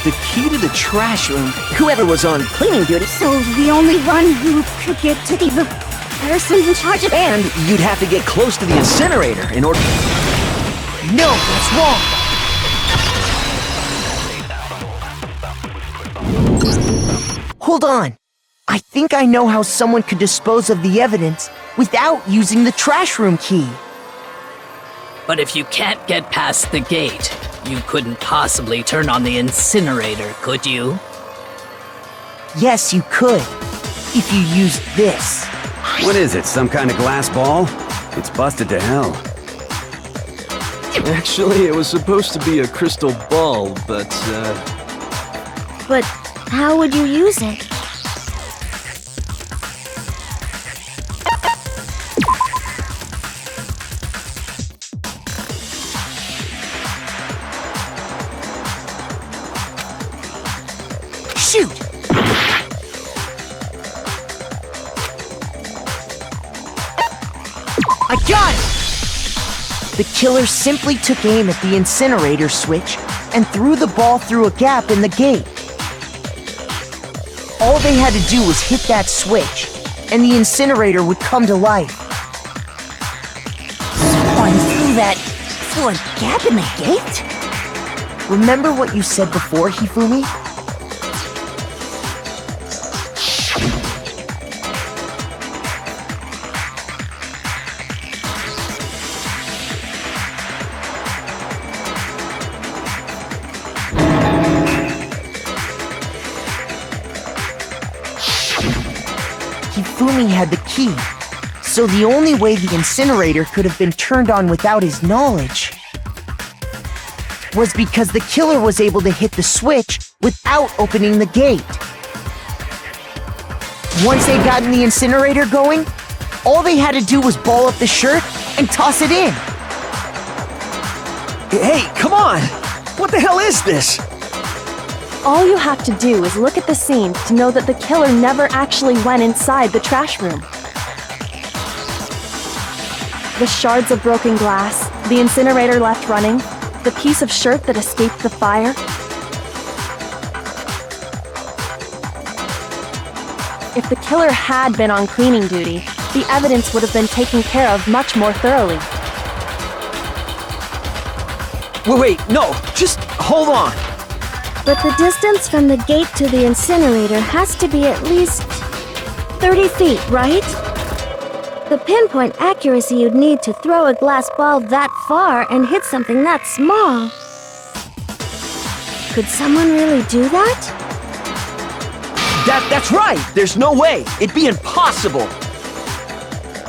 The key to the trash room. Whoever was on cleaning duty. So the only one who could get to the person in charge of... And you'd have to get close to the incinerator in order... No, that's wrong! Hold on. I think I know how someone could dispose of the evidence without using the trash room key. But if you can't get past the gate, you couldn't possibly turn on the incinerator, could you? Yes, you could. If you used this. What is it, some kind of glass ball? It's busted to hell. Actually, it was supposed to be a crystal ball, but, But how would you use it? Shoot! I got it! The killer simply took aim at the incinerator switch and threw the ball through a gap in the gate. All they had to do was hit that switch, and the incinerator would come to life. Someone threw a gap in the gate? Remember what you said before, Hifumi? Hifumi had the key, so the only way the incinerator could have been turned on without his knowledge was because the killer was able to hit the switch without opening the gate. Once they got the incinerator going, all they had to do was ball up the shirt and toss it in. Hey, come on! What the hell is this? All you have to do is look at the scene to know that the killer never actually went inside the trash room. The shards of broken glass, the incinerator left running, the piece of shirt that escaped the fire. If the killer had been on cleaning duty, the evidence would have been taken care of much more thoroughly. Wait, no, just hold on. But the distance from the gate to the incinerator has to be at least 30 feet, right? The pinpoint accuracy you'd need to throw a glass ball that far and hit something that small. Could someone really do that? That's right! There's no way! It'd be impossible!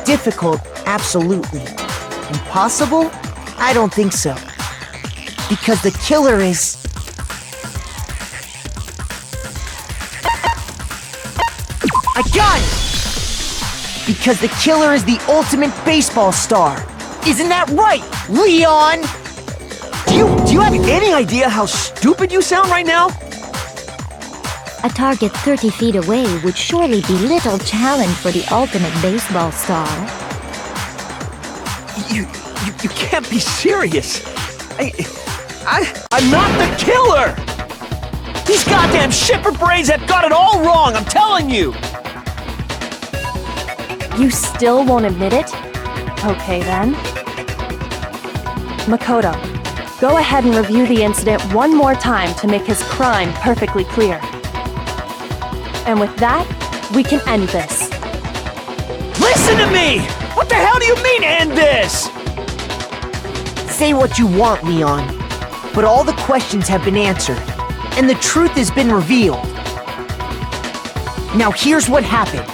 Difficult, absolutely. Impossible? I don't think so. Because the killer is... I got it! Because the killer is the ultimate baseball star. Isn't that right, Leon? Do you have any idea how stupid you sound right now? A target 30 feet away would surely be little challenge for the ultimate baseball star. You can't be serious. I'm not the killer! These goddamn shipper brains have got it all wrong, I'm telling you! You still won't admit it? Okay then. Makoto, go ahead and review the incident one more time to make his crime perfectly clear. And with that, we can end this. Listen to me! What the hell do you mean, end this? Say what you want, Leon. But all the questions have been answered, and the truth has been revealed. Now here's what happened.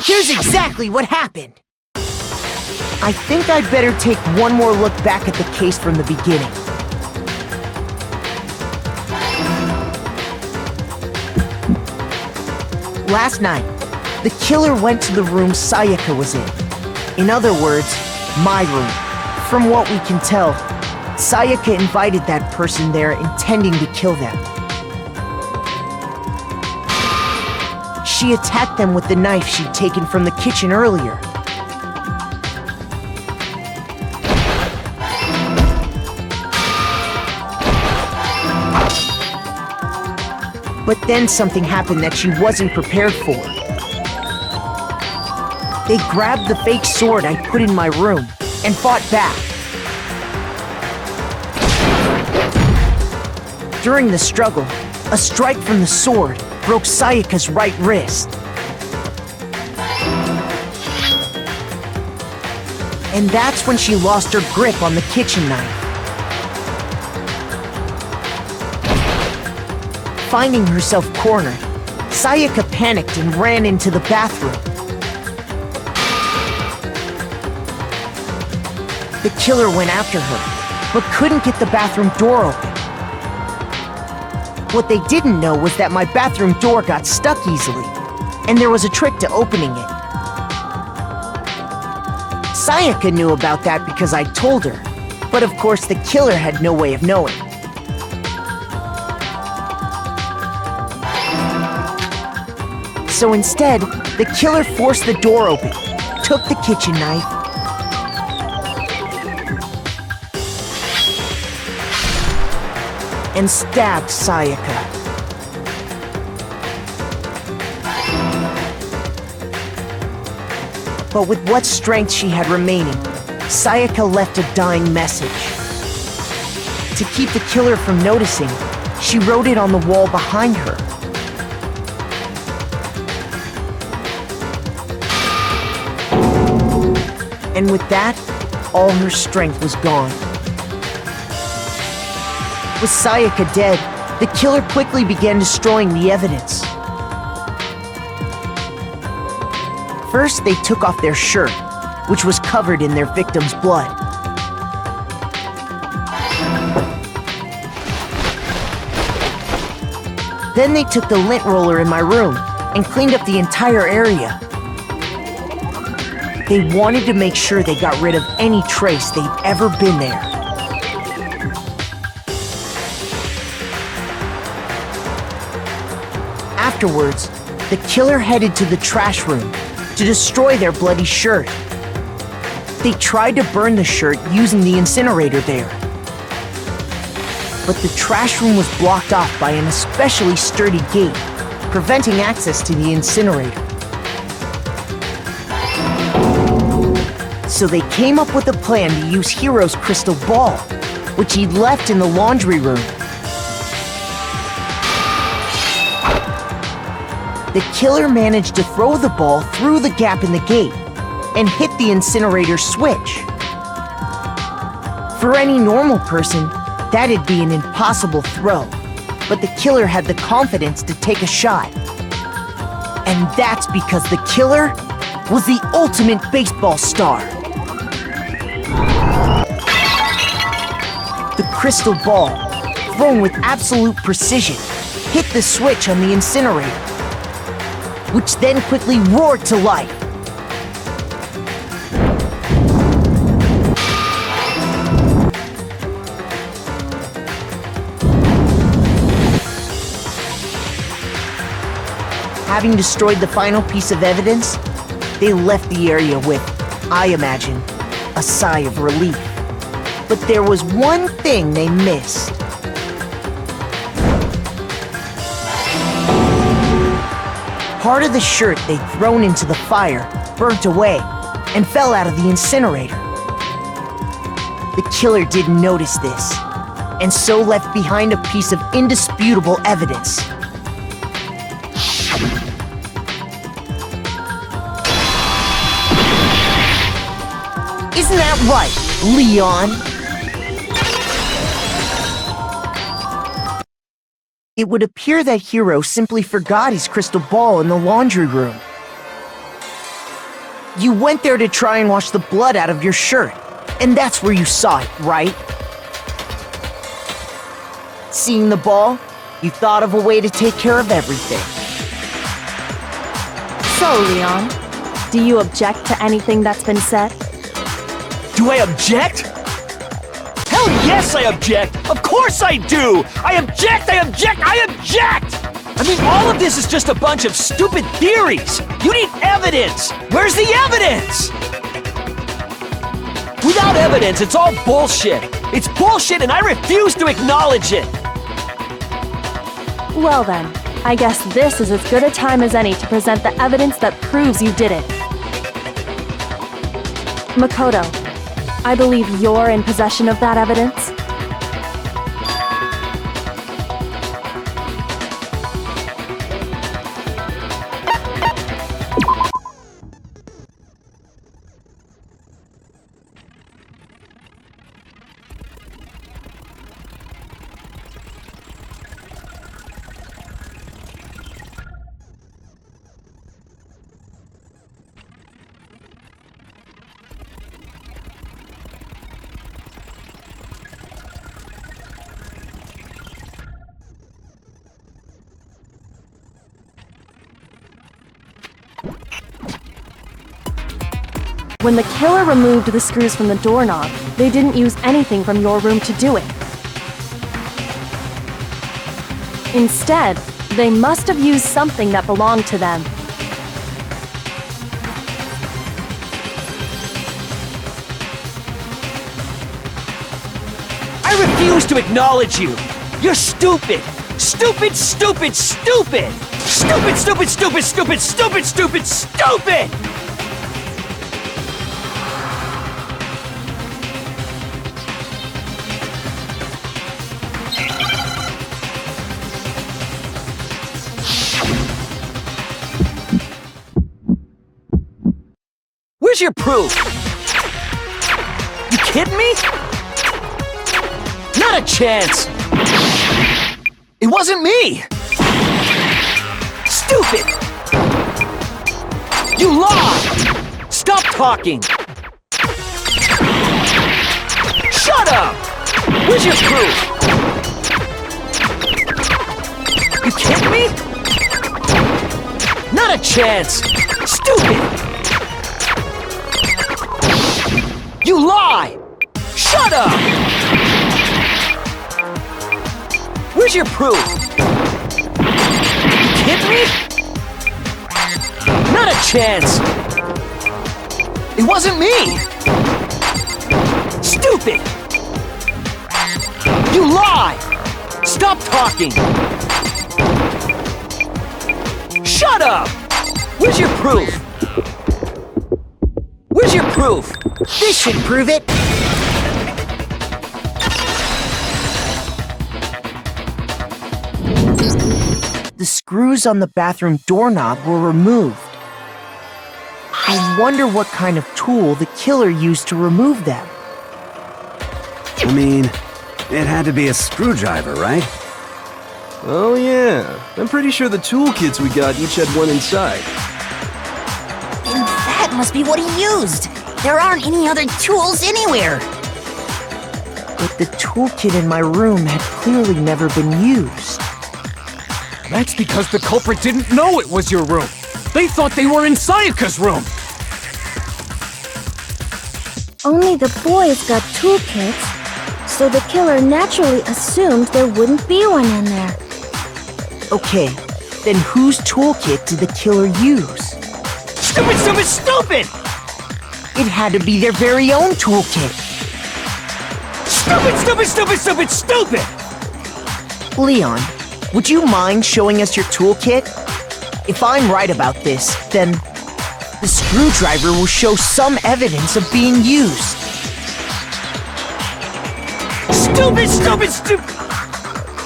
Here's exactly what happened. I think I'd better take one more look back at the case from the beginning. Last night, the killer went to the room Sayaka was in. In other words, my room. From what we can tell, Sayaka invited that person there intending to kill them. She attacked them with the knife she'd taken from the kitchen earlier. But then something happened that she wasn't prepared for. They grabbed the fake sword I put in my room and fought back. During the struggle, a strike from the sword broke Sayaka's right wrist. And that's when she lost her grip on the kitchen knife. Finding herself cornered, Sayaka panicked and ran into the bathroom. The killer went after her, but couldn't get the bathroom door open. What they didn't know was that my bathroom door got stuck easily, and there was a trick to opening it. Sayaka knew about that because I told her, but of course the killer had no way of knowing. So instead, the killer forced the door open, took the kitchen knife, and stabbed Sayaka. But with what strength she had remaining, Sayaka left a dying message. To keep the killer from noticing, she wrote it on the wall behind her. And with that, all her strength was gone. With Sayaka dead, the killer quickly began destroying the evidence. First, they took off their shirt, which was covered in their victim's blood. Then they took the lint roller in my room and cleaned up the entire area. They wanted to make sure they got rid of any trace they'd ever been there. Afterwards, the killer headed to the trash room to destroy their bloody shirt. They tried to burn the shirt using the incinerator there. But the trash room was blocked off by an especially sturdy gate, preventing access to the incinerator. So they came up with a plan to use Hiro's crystal ball, which he'd left in the laundry room. The killer managed to throw the ball through the gap in the gate and hit the incinerator switch. For any normal person, that'd be an impossible throw, but the killer had the confidence to take a shot. And that's because the killer was the ultimate baseball star. The crystal ball, thrown with absolute precision, hit the switch on the incinerator, which then quickly roared to life. Having destroyed the final piece of evidence, they left the area with, I imagine, a sigh of relief. But there was one thing they missed. Part of the shirt they'd thrown into the fire burnt away and fell out of the incinerator. The killer didn't notice this, and so left behind a piece of indisputable evidence. Isn't that right, Leon? It would appear that Hiro simply forgot his crystal ball in the laundry room. You went there to try and wash the blood out of your shirt, and that's where you saw it, right? Seeing the ball, you thought of a way to take care of everything. So, Leon, do you object to anything that's been said? Do I object? Hell yes, I object! Of course I do! I object! I object! I object! I mean, all of this is just a bunch of stupid theories! You need evidence! Where's the evidence? Without evidence, it's all bullshit! It's bullshit and I refuse to acknowledge it! Well then, I guess this is as good a time as any to present the evidence that proves you did it. Makoto, I believe you're in possession of that evidence. When the killer removed the screws from the doorknob, they didn't use anything from your room to do it. Instead, they must have used something that belonged to them. I refuse to acknowledge you! You're stupid! Stupid, stupid, stupid! Stupid, stupid, stupid, stupid, stupid, stupid, stupid! Where's your proof? You kidding me? Not a chance! It wasn't me! Stupid! You lied! Stop talking! Shut up! Where's your proof? You kidding me? Not a chance! Stupid! You lie! Shut up! Where's your proof? You kidding me? Not a chance! It wasn't me! Stupid! You lie! Stop talking! Shut up! Where's your proof? Where's your proof? This should prove it. The screws on the bathroom doorknob were removed. I wonder what kind of tool the killer used to remove them. I mean, it had to be a screwdriver, right? Oh yeah, I'm pretty sure the toolkits we got each had one inside. And that must be what he used! There aren't any other tools anywhere! But the toolkit in my room had clearly never been used. That's because the culprit didn't know it was your room. They thought they were in Sayaka's room. Only the boys got toolkits, so the killer naturally assumed there wouldn't be one in there. Okay, then whose toolkit did the killer use? Stupid, stupid, stupid! It had to be their very own toolkit. Stupid, stupid, stupid, stupid, stupid! Leon, would you mind showing us your toolkit? If I'm right about this, then the screwdriver will show some evidence of being used. Stupid, stupid, stupid!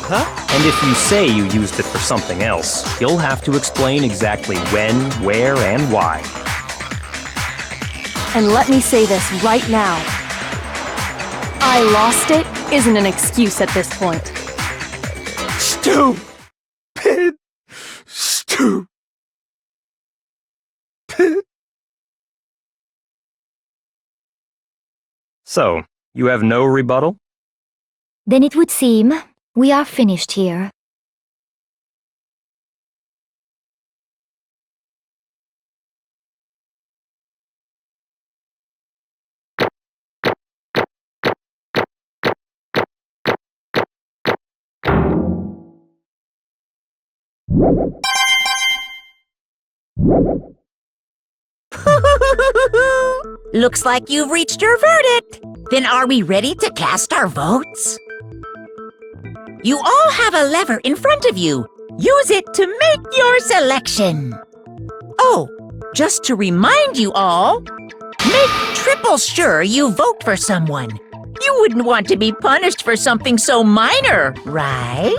Huh? And if you say you used it for something else, you'll have to explain exactly when, where, and why. And let me say this right now. I lost it isn't an excuse at this point. Stupid. Stupid. So, you have no rebuttal? Then it would seem we are finished here. Looks like you've reached your verdict. Then are we ready to cast our votes? You all have a lever in front of you. Use it to make your selection. Oh, just to remind you all, make triple sure you vote for someone. You wouldn't want to be punished for something so minor, right?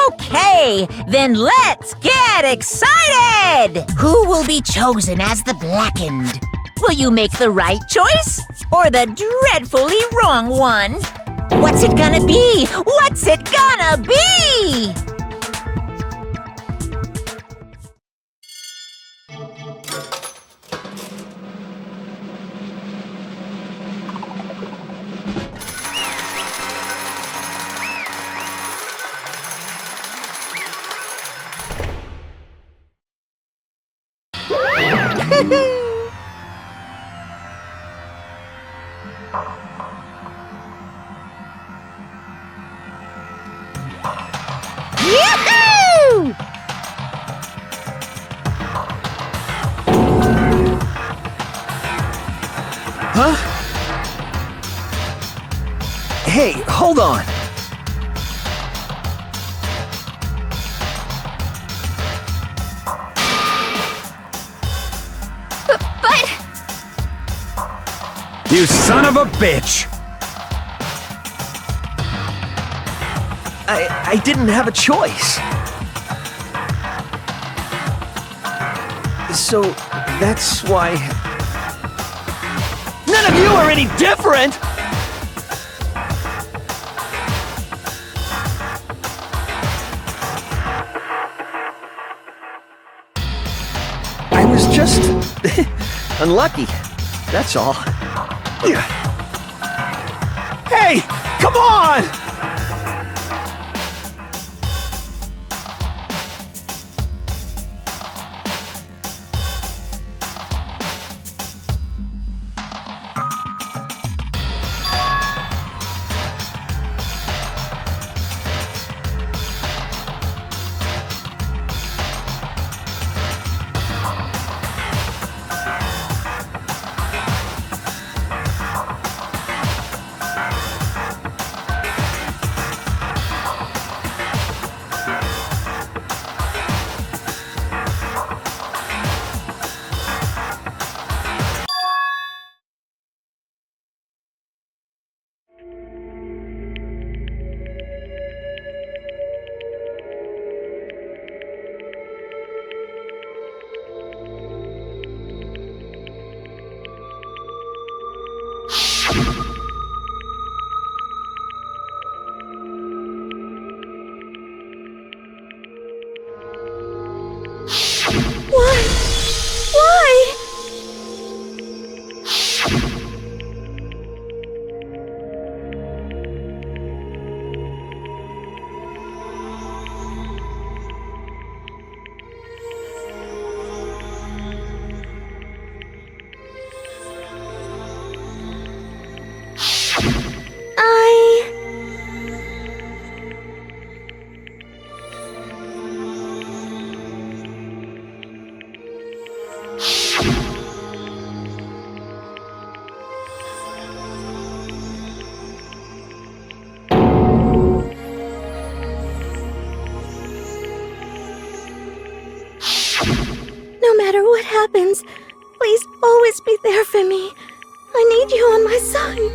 Okay, then let's get excited! Who will be chosen as the Blackened? Will you make the right choice or the dreadfully wrong one? What's it gonna be? What's it gonna be? Yoo-hoo! Huh? Hey, hold on. But... You son of a bitch! I didn't have a choice. So, that's why... None of you are any different! I was just... unlucky. That's all. Hey! Come on! No matter what happens, please always be there for me. I need you on my side.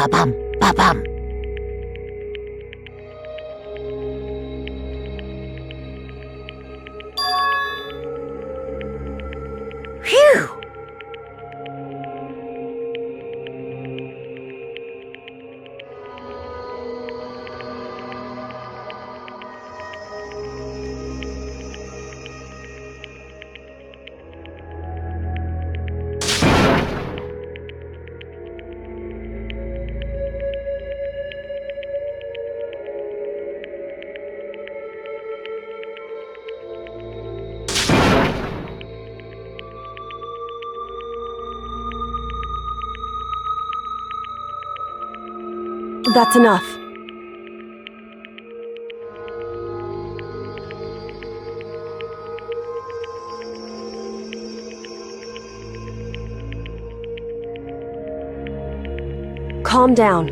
Ba-bum, ba-bum. Phew! That's enough. Calm down.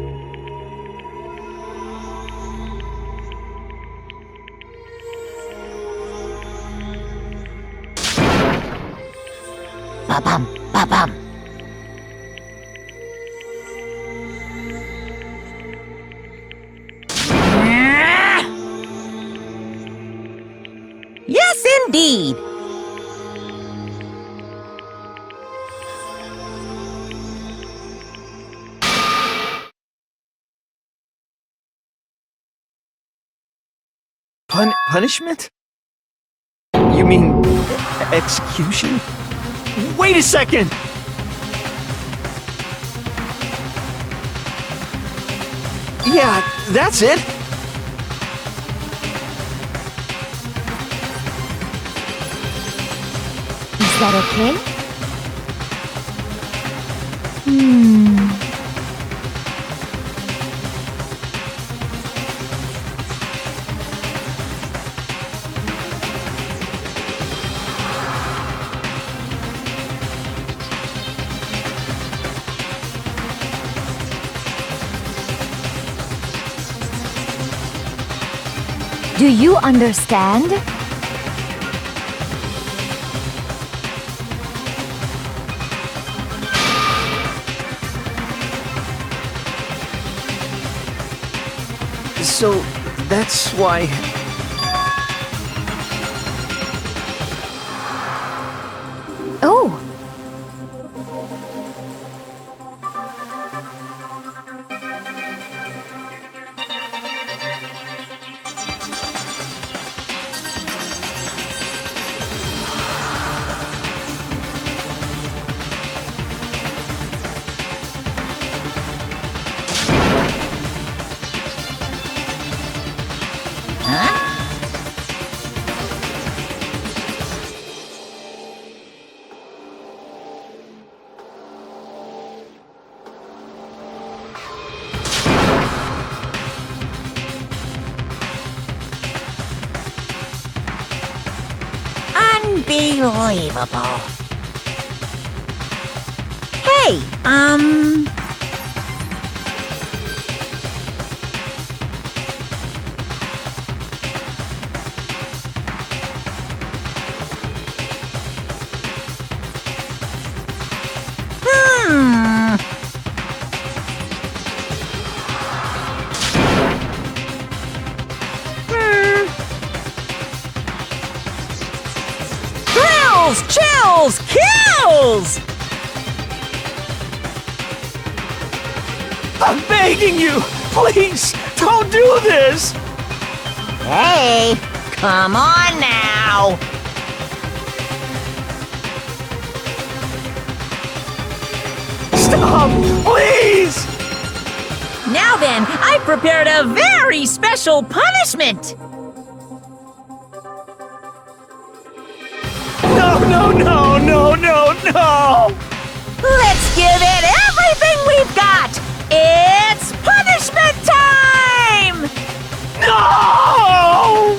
Ba-bum, ba-bum. Yes, indeed. Punishment? You mean execution? Wait a second! Yeah, that's it. Is that okay? Do you understand? So, that's why... Oh! Unbelievable. Hey, Chills! Kills! I'm begging you! Please, don't do this! Hey, come on now! Stop! Please! Now then, I've prepared a very special punishment! No! Let's give it everything we've got! It's punishment time! No!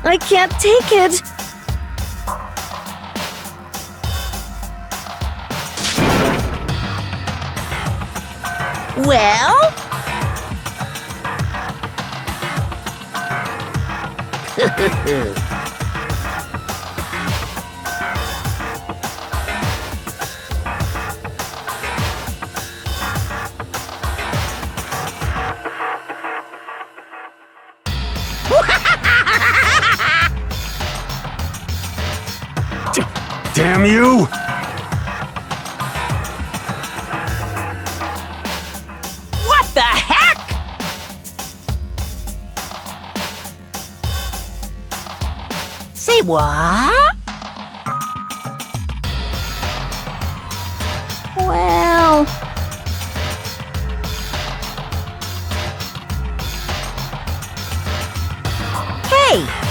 I can't take it. Well? Damn you! What the heck? Say what? Well... Hey,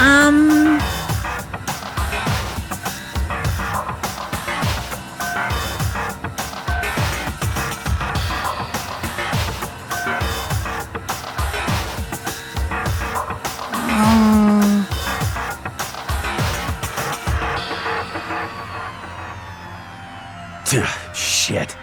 Shit.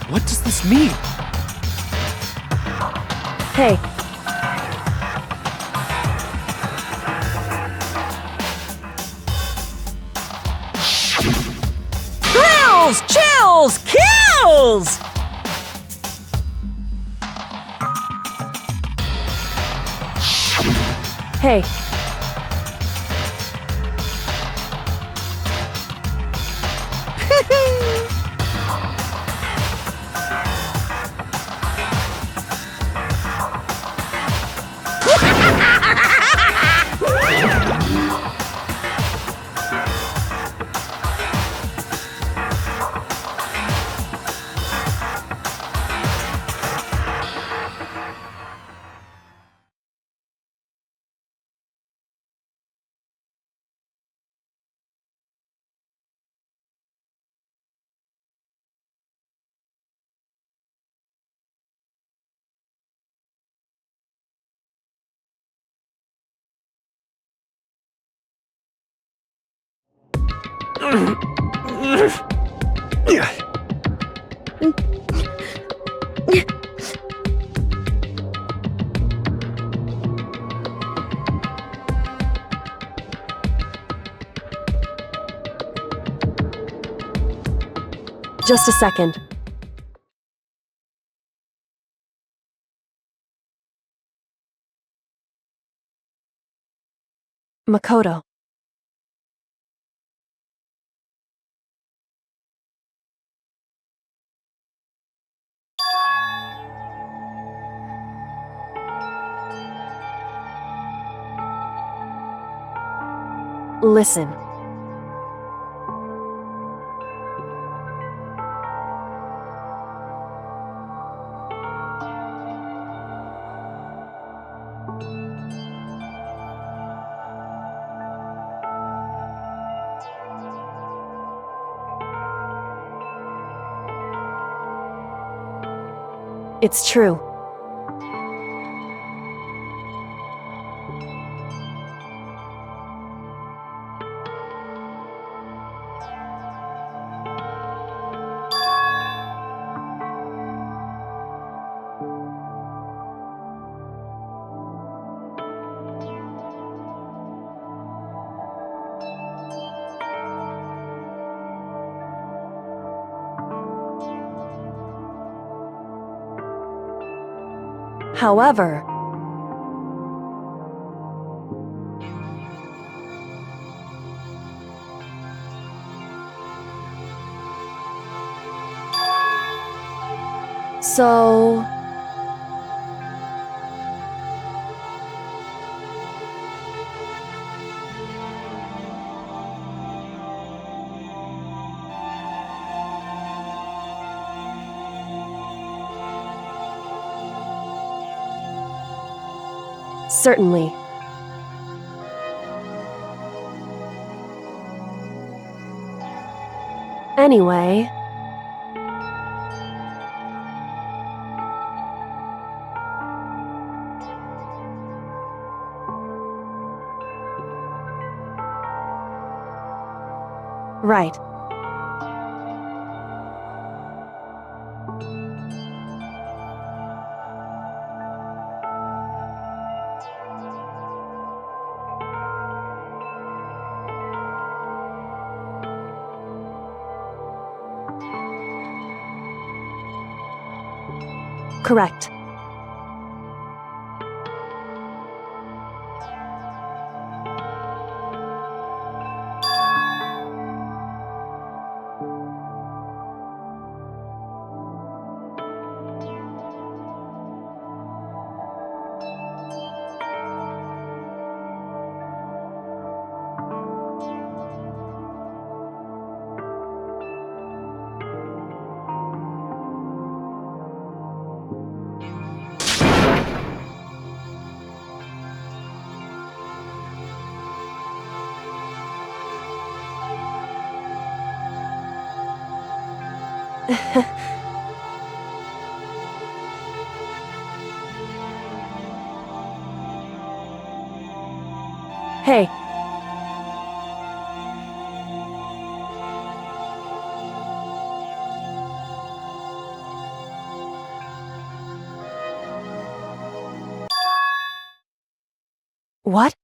What does this mean? Hey, Thrills, chills, kills! hey. Just a second. Makoto. Listen. It's true. However, so... Certainly. Anyway... Right. Correct. Hey. What?